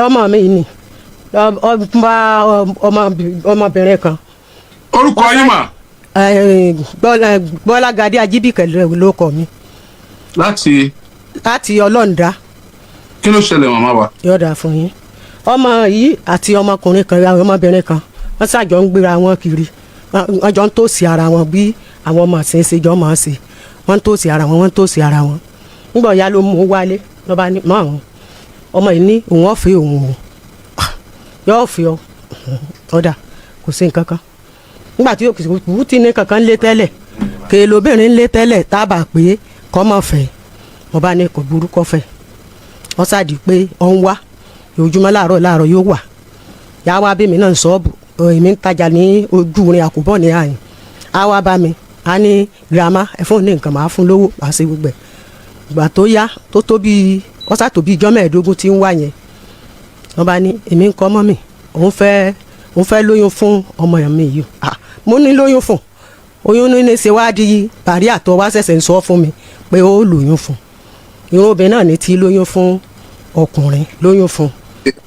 Ọmọ mi ni ọmọbìnrin kan. Orúkọ yín mà? Gbọ́lágadé Ajíbíkẹ́ ló kọ mi. Láti Ọlọ́ǹda. Kí ló ṣẹlẹ̀ màmá wa? Yọ̀dà fún yín. Ọmọ yìí àti ọmọkùnrin kan ọmọbìnrin kan wọ́n ṣàjọ ń gbéra wọn kiri, wọ́n jọ ń tòsí ara wọn bí àwọn ọmọ àti ṣe jọ máa ṣe, wọ́n ń tòsí ara wọn, nígbà ọ̀yá ló mú wálé lọ́ba ní mọ́ àwọn ọmọ yìí ní òun ọ̀fẹ́ òun yóò fi ọ ọ̀dà kò sí nǹkan kan. Nígbà tí òkú tí ní kankan lé tẹ́lẹ̀ kèé lóbìnrin lé tẹ́lẹ̀ tábà pé kọ́ mọ̀ fẹ́, wọ́n bá ní kò burúkọ fẹ́, wọ́n ṣàdí pé ọ̀ ń wá ojúmọ́ láàárọ̀ yóò wà. Yà wá bí mi náà ń sọ́ọ̀bù, èmi ń tajà ní ojú rin àkùbọ̀ ní àyìn. A wá bá mi, a ní girama ẹ̀fọn ní nǹkan máa fún lówó, máa ṣe gbogbo ẹ̀. Ìgbà tó yá tó tóbi ọ̀sà tóbi ijọ́ 15 tí ń wá yẹn, wọ́n bá ní èmi ń kọ́ mọ́ mi, òun fẹ́ lóyún fún ọmọ mi yìí. Mo ní lóyún fún, oyún ní ṣe wá di bàrí àtọ̀ wá ṣẹ̀ṣẹ̀ ń sọ fún mi pé ó lóyún fún. Irun obìnrin náà ní ti lóyún fún ọkùnrin lóyún fún.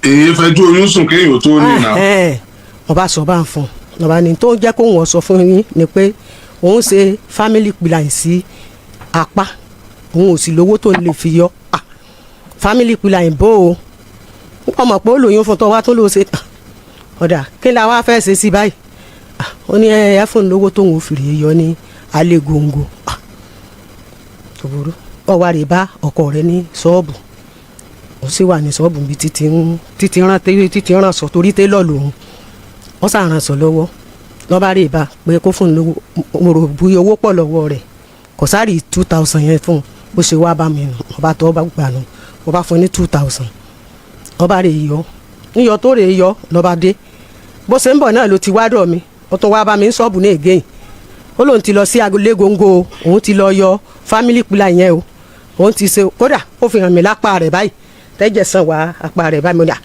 Èyí fẹjú oyún sùn kéèyàn tó ní ìná. Wọ́n bá sọ bá ń fún un, wọ́n bá ní tó jẹ́ kó wọ́n sọ fún yín ni pé òun ṣe family planning sí apá, òun ò sì lówó tó lè fi yọ. Family planning bó o wọ́n mọ̀ pé ó lóyún fún tó wá tó ló ṣe ọ̀dà kí la wá fẹ́ ṣe sí báyìí. Ó ní ẹ fún lówó tóun ò fìrì yọ ní alẹ́ góńgó. Tó burú ọwọ́ rẹ̀ bá ọkọ rẹ̀ ní ṣọ́ọ̀bù ó sì wà ní ṣọ́ọ̀bù bíi títí ràn sọ torí télọ̀ lòun wọ́n sàràn sọ lọ́wọ́ lọ́ba rè bá pé kó fún un lówó mo rò bu owó pọ̀ lọ́wọ́ rẹ̀ kò sáré 2000 yẹn fún un bó ṣe wá bá mi nù ọba tó ọba gbà nù ọba fún ní 2000 ọba rè yọ níyọ tó rè yọ lọ́ba dé bó ṣe ń bọ̀ náà ló ti wá dọ̀ mi ó tún wá bá mi ń ṣọ́ọ̀bù ní ègéyìn ó lóun ti lọ sí agolé góńgó òun ti lọ yọ family plan yẹn o òun ti ṣe kódà ó fi hàn mí lápá rẹ̀ báyìí tẹ́jẹ̀ sàn wá apá rẹ̀ báyìí mo dà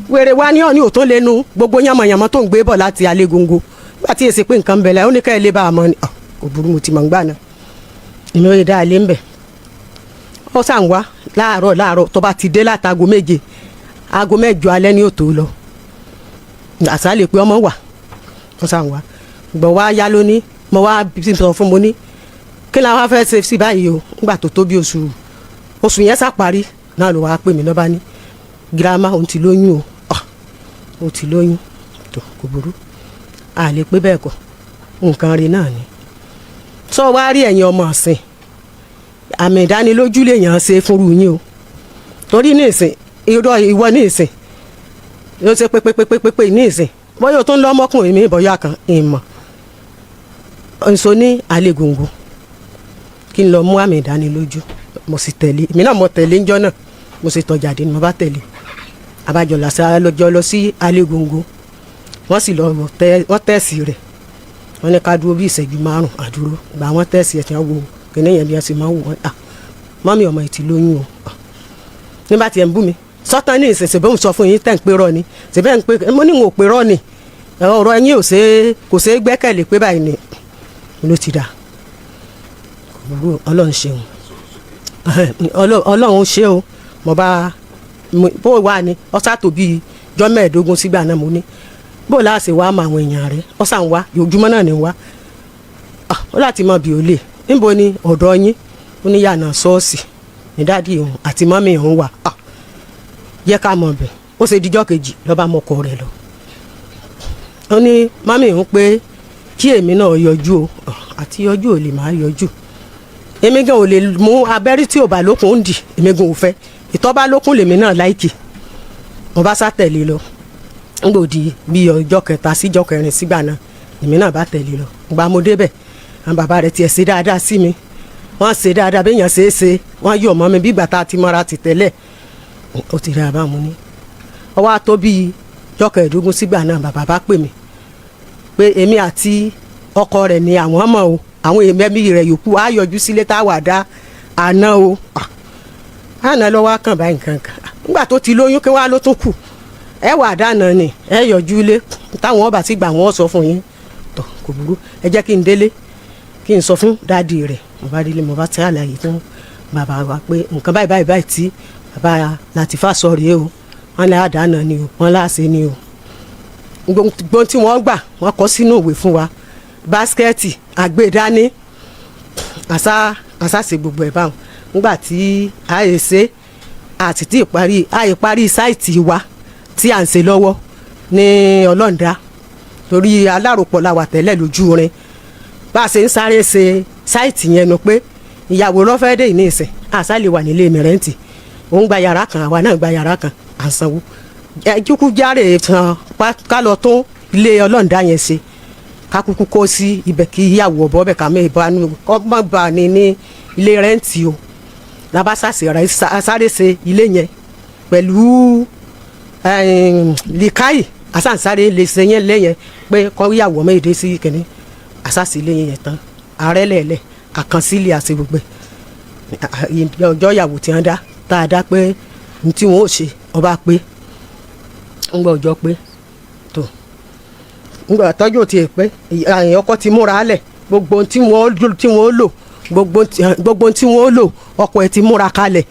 wèrè wa ní ọ̀ní òtún lẹ́nu gbogbo yànmọ̀yànmọ̀ tó ń gbé bọ̀ láti alẹ́ góńgó nígbà tí èsì pé nǹkan bẹ̀rẹ̀ ó ní ká ẹ lè bá a mọ̀ ni kò burú mo ti mọ̀ ń gbà náà ìmọ̀ yẹn dá a lé ń bẹ̀ ó sàn wá láàárọ̀ tó bá ti dé látago 7 aago 8 alẹ́ ní òtò lọ àṣà lè pé ọmọ wà ó sàn wá gbọ̀n wá yá lóní mo wá sọ fún mo ní kí la wá fẹ́ ṣe sí báyìí o nígbà tó tó bí oṣù yẹn sá parí náà ló wá pè mí lọ́ba ní girama òun ti lóyún o ó ti lóyún tó kò burú a lè pé bẹ́ẹ̀ kọ́ nǹkan rí náà ni sọ wá rí ẹ̀yin ọmọ ọ̀sìn àmì ìdánilójú lèèyàn ṣe fúnru yín o torí ní ìsìn ìwọ ní ìsìn yóò ṣe pépépépépé ní ìsìn bóyá o tó ń lọ ọmọkùnrin mi bóyá kan ìmọ̀ nso ní alẹ́ gbòǹgbò kí n lọ mú àmì ìdánilójú mo sì tẹ̀lé èmi náà mo tẹ̀lé ńjọ́ náà mo sì tọ́jà dé ni mo bá tẹ̀lé abájọ làṣà lọ́jọ́ lọ sí alẹ́ gbòǹgbò wọ́n sì lọ wọ́n tẹ̀sí rẹ̀ wọ́n ní ká dúró bí ìṣẹ́jú 5 àdúró gbà wọ́n tẹ̀sí ẹ̀ tí wọ́n wo kìnìún yẹn bí wọ́n sì máa ń wò wọ́n mọ́mí ọmọ ìtì lóyún o nígbà tí ẹ̀ ń bú mi sọ́tàn ní ìsìn ṣèbẹ́ òun sọ fún yín tẹ̀ ń pé rọ́ ni ṣèbẹ́ ń pé mo ní n ò pé rọ́ ni ọ̀rọ̀ ẹ̀yìn kò ṣeé gbẹ́kẹ̀lé pé báyìí ni ló ti dà ọlọ́run ṣeun ọlọ́run ṣe o mo bá bó wà ní ọ̀sà tó bíi jọ́ 15 sígbà náà mo ní bó láàṣẹ wàá mọ àwọn èèyàn rẹ ọ̀sà ń wá ojúmọ́ náà ní wá ó láti mọ bí ó lè níbo ni ọ̀dọ́ yín ó ní yànnà ṣọ́ọ̀ṣì ní dáàdi òun àti mọ́mí òun wà yẹ ká mọ̀ bẹ̀ ó ṣe dijọ́ kejì lọ́ba mọ́kọ rẹ̀ lọ ó ní mọ́mí òun pé kí èmi náà yọjú o àti yọjú ò lè máa yọjú èmi gan ò lè mú abẹ́rí tí ò bá lókun ń dì èmi gan ò fẹ́ ìtọ́ bá lókun lèmi náà láìkì mo bá sá tẹ̀lé lọ ń gbòdì bí ọjọ́ 3 síjọ́ 4 sígbà náà èmi náà bá tẹ̀lé lọ gba mo débẹ̀ àwọn bàbá rẹ̀ tiẹ̀ ṣe dáadáa sí mi wọ́n ṣe dáadáa béèyàn ṣe é ṣe wọ́n yọ̀ mọ́ mi bí ìgbà tá a ti mọ́ra ti tẹ́lẹ̀ ó ti rí àbámu ní ọwọ́ àtó bíi ọjọ́ 15 sígbà náà bàbá bá pè mí pé èmi àti ọkọ rẹ̀ ni àwọn ọmọ o àwọn èèmẹ́bí rẹ̀ yòókù á yọjú sílé tá a wà dá àná o àná lọ́wọ́ kàn báyìí kankan nígbà tó ti lóyún kí wàá ló tún kù ẹ wà dáná ni ẹ yọjú ilé táwọn ọba ti gbà wọ́n sọ fún yín tó kò burú ẹ jẹ́ kí n délé kí n sọ fún dáàdi rẹ̀ mo bá délé mo bá tẹ́ àlàyé fún bàbá wa pé nǹkan báyìí tí bàbá Latifa sọ rèé o wọ́n lè àdáná ni o wọ́n láàṣẹ ni o gbogbo tí wọ́n gbà wọ́n kọ sínú ìwé fún wa báskẹ́ẹ̀tì àgbédání àṣàṣe gbogbo ẹ̀ báwọn nígbà tí àyè ṣe àti tí ìparí sáìtì wa tí à ń ṣe lọ́wọ́ ní ọlọ́ǹda torí aláròpọ̀ la wà tẹ́lẹ̀ lójú rin bá a ṣe ń sáré ṣe sáìtì yẹn nu pé ìyàwó lọ́fẹ́ dé ní ìsìn àṣà lè wà nílé mi rẹ́ǹtì òun gba yàrá kan àwa náà gba yàrá kan à ń sanwó ẹjúkú járe tán ká lọ tún ilé ọlọ́ǹda yẹn ṣe ká kúkú kó sí ibẹ̀ kí ìyàwó ọ̀bọ bẹ̀ ká mẹ́ ìbánu ọmọ bá ní ní ilé rẹ́ǹtì o làbá sáré ṣe ilé yẹn pẹ̀lú lìkáì àsáǹsáré lè ṣe yẹn lẹ́yìn pé kọ́ ìyàwó ọmọ èdè sí kìnní àsáǹsì ilé yẹn tán ààrẹ lẹ̀lẹ̀ àkànṣílẹ̀ àti gbogbo ọjọ́ ìyàwó tí wọ́n dá tá a dá pé ní tí wọ́n ò ṣe ọba pé ń gbọ́ ọjọ́ pé tó ń gbọ́ tọ́jú ti pé ọkọ ti múra lẹ̀ gbogbo tí wọ́n lò gbogbo tí wọ́n lò ọkọ ẹ̀ ti múra kalẹ̀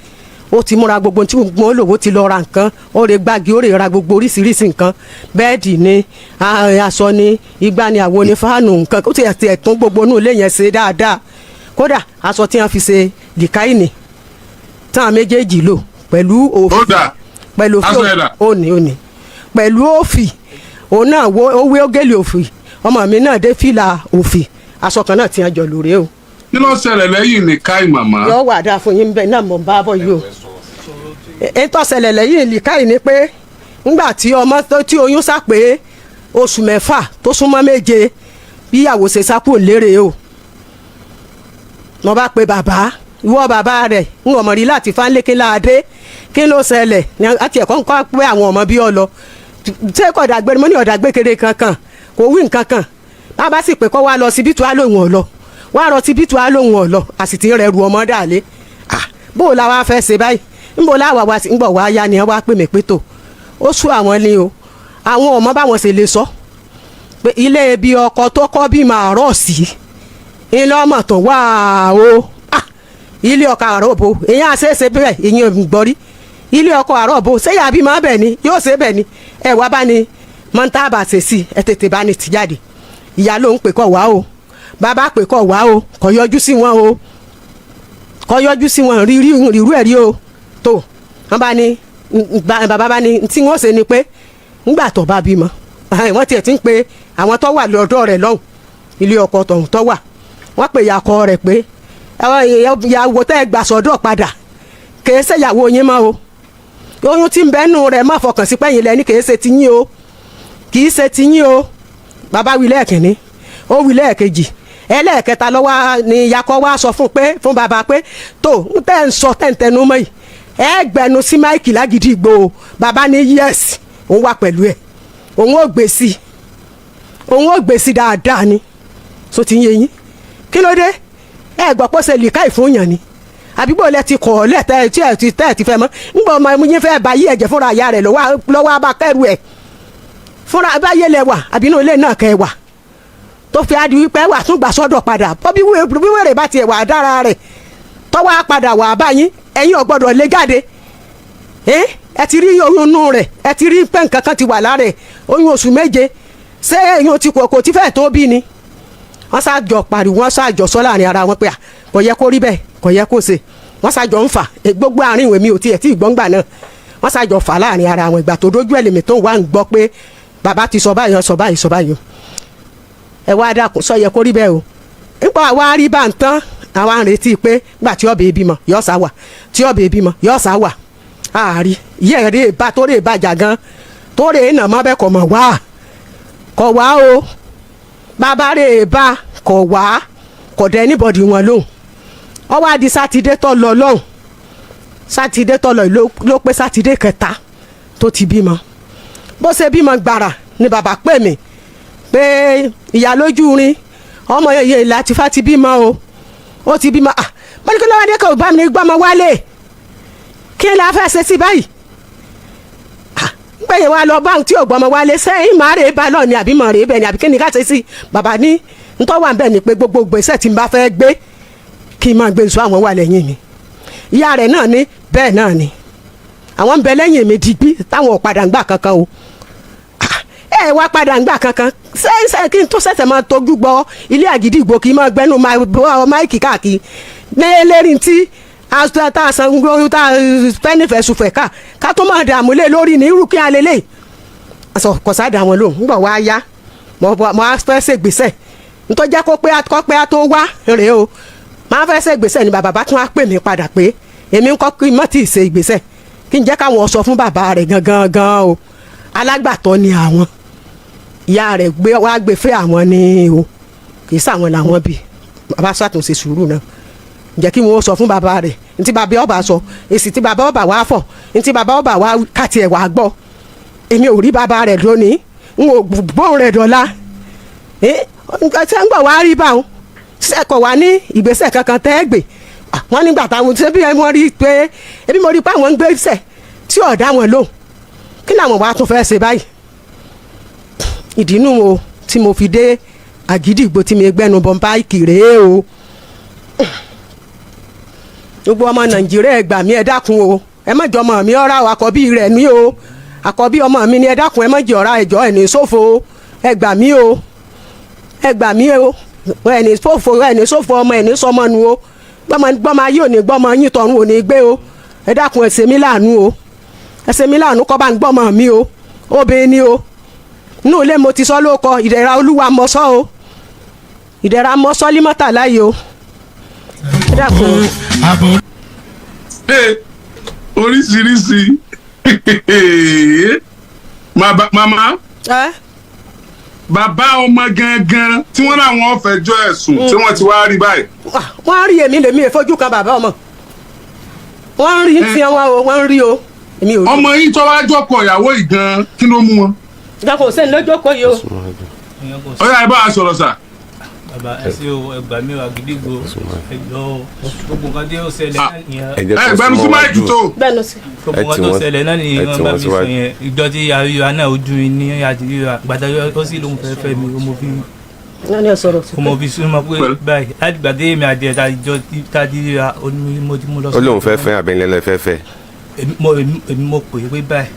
ó ti múra gbogbo tí wọ́n lò ó ti lọ ra nǹkan ó rè gbági ó rè ra gbogbo oríṣiríṣi nǹkan bẹ́ẹ̀dì ni aṣọ ni igbá ni àwo ni fáànù nǹkan ó ti ẹ̀tún gbogbo inú ilé yẹn ṣe dáadáa kódà aṣọ tí wọ́n fi ṣe lìkáìnì táwọn méjèèjì lò pẹ̀lú òfì pẹ̀lú òní pẹ̀lú òfì òun náà ó wé ógèlè òfì ọmọ mi náà dé fìlà òfì aṣọ kan náà tí wọ́n jọ lóore o. kí ló ṣẹlẹ̀ lẹ́yìn nìkáì màmá. yọ wà dáa fún yín bẹ́ẹ̀ náà mọ̀ ń bá bọ̀ yìí o. ètò ṣẹlẹ̀ lẹ́yìn nìkáì ni pé ńgbà tí ọmọ tí oyún sá pé oṣù 6 tó súnmọ́ 7 bí ìyàwó ṣe sá kúrò lérè o. mo bá pe bàbá ìwọ bàbá rẹ̀ ń ọmọ rí láti fáńlékè láàdé kí ló ṣẹlẹ̀ ní àti ẹ̀kọ́ nǹkan pé àwọn ọmọ bí ọ lọ ṣé kò dàgbé mo ní ọ̀dàgbé kéré kankan kò wí nǹkan kan bàbá sì pé kó wá lọ síbítù alóhùn ọ̀lọ́ wá rọ síbítù alóhùn ọ̀lọ́ àsìtì rẹ̀ ru ọmọ dàlé bó o la wá fẹ́ ṣe báyìí ńbọ láwa wá sí ńgbọ̀ wá yá ni wá pè mí pé tó ó sú àwọn ni o àwọn ọmọ báwọn ṣe lè sọ pé ilé ibi ọkọ tó kọ́ bí màá rọ̀ sí ilé ọmọ tó wà o ilé ọkọ àròbó èyàn àṣeéṣe bẹ́ẹ̀ èyàn gbọ́rí ilé ọkọ àròbó ṣéyà bí máa bẹ̀ ni yóò ṣe bẹ̀ ni ẹ wá bá ní mọ́ńtàbà ṣe sí ẹ tètè bá ní ti jáde ìyá ló ń pè kọ́ wá o bàbá pè kọ́ wá o kò yọjú sí wọn o kò yọjú sí wọn rírú ẹ̀ rí o tó wọn bá ní bàbá bá ní tí wọ́n ṣe ni pé ńgbà tó bá bímọ wọ́n tiẹ̀ ti ń pe àwọn tó wà lọ́dọ̀ rẹ̀ lọ́hùn ilé ọkọ tọ̀hún tó wà wọ́n pè ìyàkọ rẹ̀ pé àwọn ìyàwó tẹ́ ẹ gbà sọ́dọ̀ padà kèé ṣe ìyàwó yín mọ́ o oyún tí ń bẹ́nu rẹ̀ má fọkàn sí pẹ́yìn lẹ́ni kèé ṣe ti yín o kìí ṣe ti yín o bàbá wí lẹ́ẹ̀kínní ó wí lẹ́ẹ̀kejì ẹlẹ́ẹ̀kẹta lọ́wọ́ ni ìyàkọ wa sọ fún bàbá pé tó ń tẹ́ ń sọ tẹ́ǹtẹ́nu mọ́ yìí ẹ gbẹnu sí máìkì lágídí ìgbò o bàbá ní yẹ́sì òun wà pẹ̀lú ẹ̀ òun ò gbé sí dáadáa ni so ti ń yé yín kí ló dé ẹ gbọ́ pé ó ṣe lìka ìfúnyàn ni àbígbò lẹ ti kọ̀ lẹ́tẹ̀ tí ẹ ti fẹ́ mọ́ ńgbà ọmọ yín fẹ́ bá yí ẹ̀jẹ̀ fúnra ìyá rẹ̀ lọ́wọ́ abakẹ́rù ẹ̀ fúnra báyé lẹ wà àbínú ilé náà kẹ́ wà tó fi adi wípé wà tún gbà sọ́dọ̀ padà bọ́ bí wèrè bá tiẹ̀ wà dára rẹ̀ tọ́wọ́ padà wà báyìí ẹ̀yin ò gbọ́dọ̀ lé jáde ẹ ti rí oyún inú rẹ̀ ẹ ti rí pé nǹkan kan ti wà lára ẹ̀ oyún oṣù 7 ṣé èyàn ti kò tí fẹ́ tó bí ni wọ́n ṣàjọ pariwo wọ́n ṣàjọ sọ láàrin ara wọn pé kò yẹ kó rí bẹ́ẹ̀ kò yẹ kó ṣe wọ́n ṣàjọ ń fà gbogbo àárín ìwé mi ò tiẹ̀ tí ìgbọ́ngbà náà wọ́n ṣàjọ fà láàrin ara wọn ìgbà tó dójú ẹ̀lẹ́mì tó ń wá ń gbọ́ pé bàbá ti sọ báyìí sọ báyìí ẹ wá dákun sọ yẹ kó rí bẹ́ẹ̀ o nípa àwa rí bá ń tán àwa ń retí pé gbà tí ọbẹ̀ bímọ yọ sá wà tí ọbẹ̀ bímọ yọ sá wà àárí yẹ́ rè bá tó rè bàjá gan tó rè nà má bẹ́ẹ̀ kọ̀ mọ̀ wá kọ̀ wá o bàbá rè bá kọ̀ wá kọ̀ dẹ́ anybody wọn lóhùn ó wá di sátidé tó lọ lọ́hùn sátidé tó lọ ló pé sátidé kẹta tó ti bímọ bó ṣe bímọ gbàrà ni bàbá pè mí pé ìyá lójú rin ọmọ yẹn láti fà ti bímọ o ó ti bímọ bọ́dí lọ́wọ́ dé kò bá mi gbọ́mọ wálé kí ni a fẹ́ ṣe sí báyìí gbẹ̀yẹ̀ wa lọ báwọn tí ò gbọ́mọ wálé sẹ́yìn máa rè é bá lọ ni àbí mọ̀ rè é bẹ̀ ni àbí kí ni ká ṣe sí bàbá ní ntọ́wà ń bẹ̀ ni pé gbogbo gbèsè tí n bá fẹ́ gbé kí n máa gbé nsọ àwọn wà lẹ́yìn mi ìyá rẹ̀ náà ní bẹ́ẹ̀ náà ni àwọn ń bẹ lẹ́yìn mi digbí táwọn ò padà ń gbà kankan o ẹ wá padà ń gbà kankan ṣe kí n tó ṣẹ̀ṣẹ̀ máa tọ́jú gbọ́ ilé àgídìgbò kì í máa gbẹ́nu máìkì káàkiri lẹ́lẹ́rìn tí tá a san gbóyún tá a fẹ́ nífẹ̀ẹ́ sùfẹ̀ ká tó máa dààmú lé lórí ní irú kí a lè lè kò sá dà wọn lóhùn ńgbà wá yá mo á fẹ́ ṣègbésẹ̀ ntọ́jà kó pé a tó wá rèé o máa fẹ́ ṣègbésẹ̀ ni bàbá bá tún á pè mí padà pé èmi ń kọ́ kí n má tì í ṣe ìgbésẹ̀ kí n jẹ́ káwọn sọ fún bàbá rẹ̀ gangan o alágbàtọ́ ni àwọn ìyá rẹ̀ wá gbé fẹ́ àwọn ni o kì í sàwọn làwọn bí bàbá ṣàtúnṣe sùúrù náà jẹ́ kí wọ́n sọ fún bàbá rẹ̀ ntí bàbá ọba sọ èsì tí bàbá ọba wá fọ̀ ntí bàbá ọba wá kàtì ẹ̀ wá gbọ́ èmi ò rí bàbá rẹ̀ lónìí n ò gbóhùn rẹ̀ dọ́là ṣé ń gbọ̀ wá rí báwọn sẹ́kọ̀ wá ní ìgbésẹ̀ kankan tẹ́ ẹ gbé wọ́n nígbà táwọn ṣé bí wọ́n rí pé ebi mo rí pé àwọn ń gbésẹ̀ tí ọ̀dà wọn lò kí làwọn wá tún fẹ́ ṣe báyìí ìdínú o tí mo fi dé àgídìgbò tí mi gbẹ́nu bọ̀ báìkì rèé o gbogbo ọmọ nàìjíríà ẹ gbà mí ẹ dákun o ẹ má jọ ọmọ mi ọ̀rá o àkọ́bí rẹ̀ ní o àkọ́bí ọmọ mi ni ẹ dákun ẹ má jẹ ọ̀rá ẹ̀jọ́ ẹ̀ ní sófo ẹ gbà mí o ẹ gbà mí o ẹ̀ ní sófo ẹ̀ ní sófo ọmọ ẹ̀ ní sọmọ nu o gbọ́mọ ayé ò ní gbọ́mọ yín tọ̀run ò ní gbé o ẹ dákun ẹ ṣe mí láàánú o ẹ ṣe mí láàánú kọ́ bá ń gbọ́mọ mi o obìnrin ni o inú ilé mo ti sọ lóko ìdẹ̀ra olúwa mọ sọ o ìdẹ̀ra mọ sọ límọ́tà láyé o àbò. oríṣiríṣi màmá bàbá ọmọ gangan tí wọ́n láwọn fẹjọ́ ẹ̀sùn tí wọ́n ti wá rí báyìí. wọ́n á rí èmi lèmi ìfojú kan bàbá ọmọ wọ́n ń rí tí wọ́n ń rí o. ọmọ yìí tó wá jókòó ìyàwó yìí gan kí ló mú wọn. ìjọkọ̀ sẹ́ni ló jókòó yìí o. ó yá ẹ bá a sọ̀rọ̀ sà. bàbá ẹ ṣe o ẹgbàá mi wà gidigbo ẹjọ gbogbo nǹkan tí ó ṣẹlẹ̀ náà nìyẹn. gbẹnu sí máìkì tó. gbẹnu sí. gbogbo nǹkan tó ṣẹlẹ̀ náà ni wọ́n bá mi sọ yẹn ìjọ tí àríwá náà ojú mi ní àdìríra gbàdá ó sì lóun fẹ́ fẹ́ mi ọmọ bí. wọ́n ní ẹ sọ̀rọ̀ sí. ọmọ bí súnmọ́ pé báyìí láti gbàdé èmi àti ẹ̀ta ìjọ tàdíríra mo ti mú lọ. ó lóun fẹ́ fẹ́ àbẹ̀lẹ́lẹ́ fẹ́ fẹ́. èmi mo pè é pé báyìí.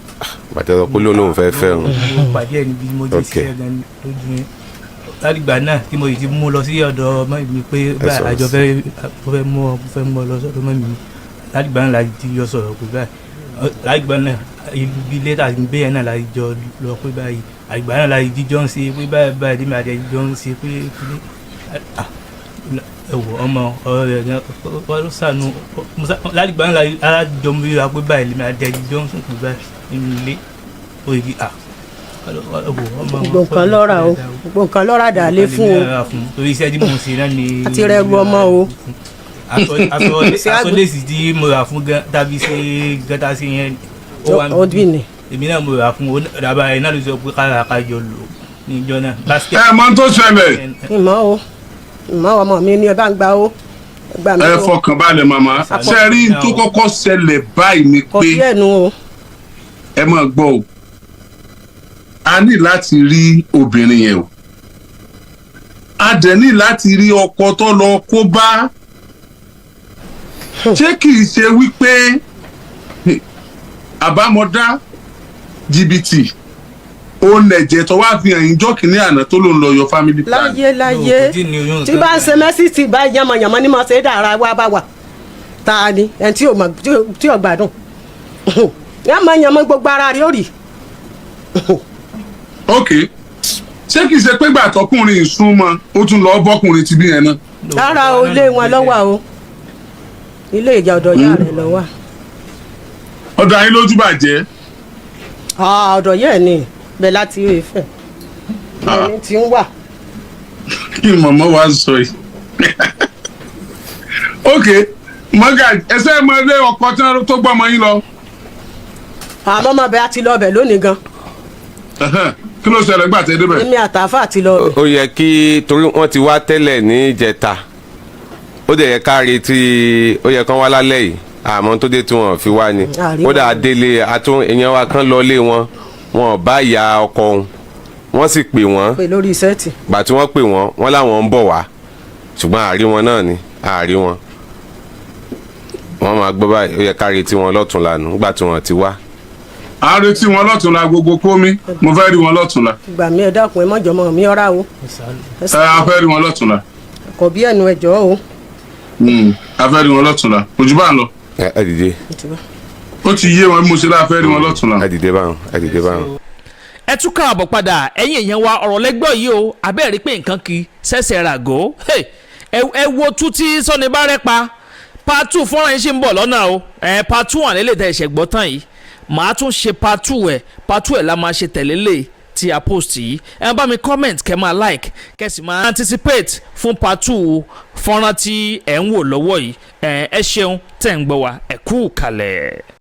bàtẹ́ pé lóun fẹ́ fẹ́ o. mo pàdé ẹni bí mo ti ṣe ẹ̀gàn lójú yẹn látìgbà náà tí mo yìí ti mú lọ sí ọ̀dọ̀ ọmọ mi pé báyìí àjọ fẹ́ mú ọ lọ sọ́dọ̀ ọmọ mi látìgbà náà láti yọ sọ̀rọ̀ pé báyìí látìgbà náà ibi lẹ́tà gbé yẹn náà láti jọ lọ pé báyìí àgbà náà láti jíjọ́ ń ṣe pé báyìí báyìí dèmi àti ẹ̀jíjọ́ ń ṣe pé ẹ̀wọ̀ ọmọ ọ̀rọ̀ rẹ̀ gan wọ́n sànù látìgbà náà láti jọ mú ríra pé báyìí dèmi àti ẹ̀jíjọ́ ń sùn pé báyìí nínú ilé òyìnbí gbogbo nǹkan lọ́ra o gbogbo nǹkan lọ́ra dàlé fún o torí iṣẹ́ tí mo ṣe náà ni àti rẹ ru ọmọ o. aṣọ lèsì tí mo rà fún tàbí ṣe gẹ́tà sí yẹn ó dì ní. èmi náà mo rà fún dàbà ẹ̀ náà ló sọ pé kára kájọ lò níjọ náà. ẹ mọ tó ṣẹlẹ̀. ìmọ̀ ọmọ mi ni ẹ bá ń gbà ó. ẹ fọkàn balẹ̀ màmá ṣe rí tó kọ́kọ́ ṣẹlẹ̀ báyìí ni pé ẹ máa gbọ́ o a ní láti rí obìnrin yẹn o a dẹ̀ ní láti rí ọkọ tó lọ kó bá ṣé kìí ṣe wípé àbámọ̀dá jìbìtì òun lẹ̀jẹ̀ tó wá fi hàn yín jọ́ kìíní àná tó ló ń lọ yọ family plan. láyé tí bá ń ṣe mẹ́sì tí bá yánmọ̀yánmọ́ ní mọ̀ ṣe é dára wá bá wà ta ni ẹni tí ò gbádùn yánmọ̀yánmọ́ gbogbo ara rí ó rí. ok ṣé kìí ṣe pé gbà tọkùnrin ìsúnmọ́ ó tún lọ bọ́kùnrin ti bí yẹn náà. rárá o ilé wọn lọ́wọ́ o ilé ìjà ọ̀dọ̀ ìyá rẹ̀ lọ́wọ́. ọ̀dọ̀ ayé lójú bàjẹ́. ọ̀dọ̀ yẹn ni bẹ́ẹ̀ láti rí ìfẹ́ ẹni tí ń wà. kí mọ̀mọ́ wa sọ yìí. ok mọ́gà ẹsẹ̀ mọ ilé ọkọ̀ tó gbọ́ ọmọ yín lọ. àmọ́ ọmọ bẹ́ẹ̀ á ti lọ ọbẹ̀ lónìí gan. kí ló ṣẹlẹ̀ gbà tẹ́ débẹ̀. èmi àtàfà ti lọ ọbẹ̀. ó yẹ kí torí wọ́n ti wá tẹ́lẹ̀ ní ìjẹta ó dẹ̀ yẹ ká retí ó yẹ kán wá lálẹ́ yìí àmọ́ tó dé tí wọ́n fi wá ni ó dà délé àtún èèyàn wa kán lọ lé wọn wọn bá ìyá ọkọ òun wọ́n sì pè wọ́n pè lórí sẹ́ẹ̀tì. gbà tí wọ́n pè wọ́n láwọn ń bọ̀ wá ṣùgbọ́n àárí wọn náà ni àárí wọn wọ́n máa gbọ́ báyìí ó yẹ ká retí wọn lọ́tùnla nù nígbà tí wọ́n ti wá. a retí wọn lọ́tùnla gbogbo kómi mo fẹ́ rí wọn lọ́tùnla. ìgbà mi ẹ dákun ẹ mọ̀jọ̀ mọ̀ mi ọ́rá o. a fẹ́ rí wọn lọ́tùnla. kò bí ẹnu ẹjọ́ o. a fẹ́ rí wọn lọ́tùnla ojú bá ń lọ. ẹ dìde. ó ti yé wọn bí mo ṣe láà fẹ́ rí wọn lọ́tùnla. ẹ dìde báwọn ẹ dìde báwọn. ẹ tún káàbọ̀ padà ẹ̀yin èèyàn wa ọ̀rọ̀ lẹ́gbọ́ yìí o abẹ́rẹ́ pé nǹkan kì í ṣẹ̀ṣẹ̀ ràgó ẹ wo tú tí Sọ́ni Bárẹ̀ pa part 2 fọ́nrán yìí ṣì ń bọ̀ lọ́nà o part 1 àlélè tẹ̀ ẹ̀ṣẹ̀ gbọ́ tán yìí màá tún ṣe part 2 ẹ̀ la máa ṣe tẹ̀lé lè tí a post yìí ẹ bá mi comment kẹ́ máa like kẹ́ sì máa anticipate fún part 2 fọ́nrán tí ẹ̀ ń wò lọ́wọ́ yìí ẹ ṣeun tẹ̀ ń gbọ́ wa ẹ kú kalẹ̀.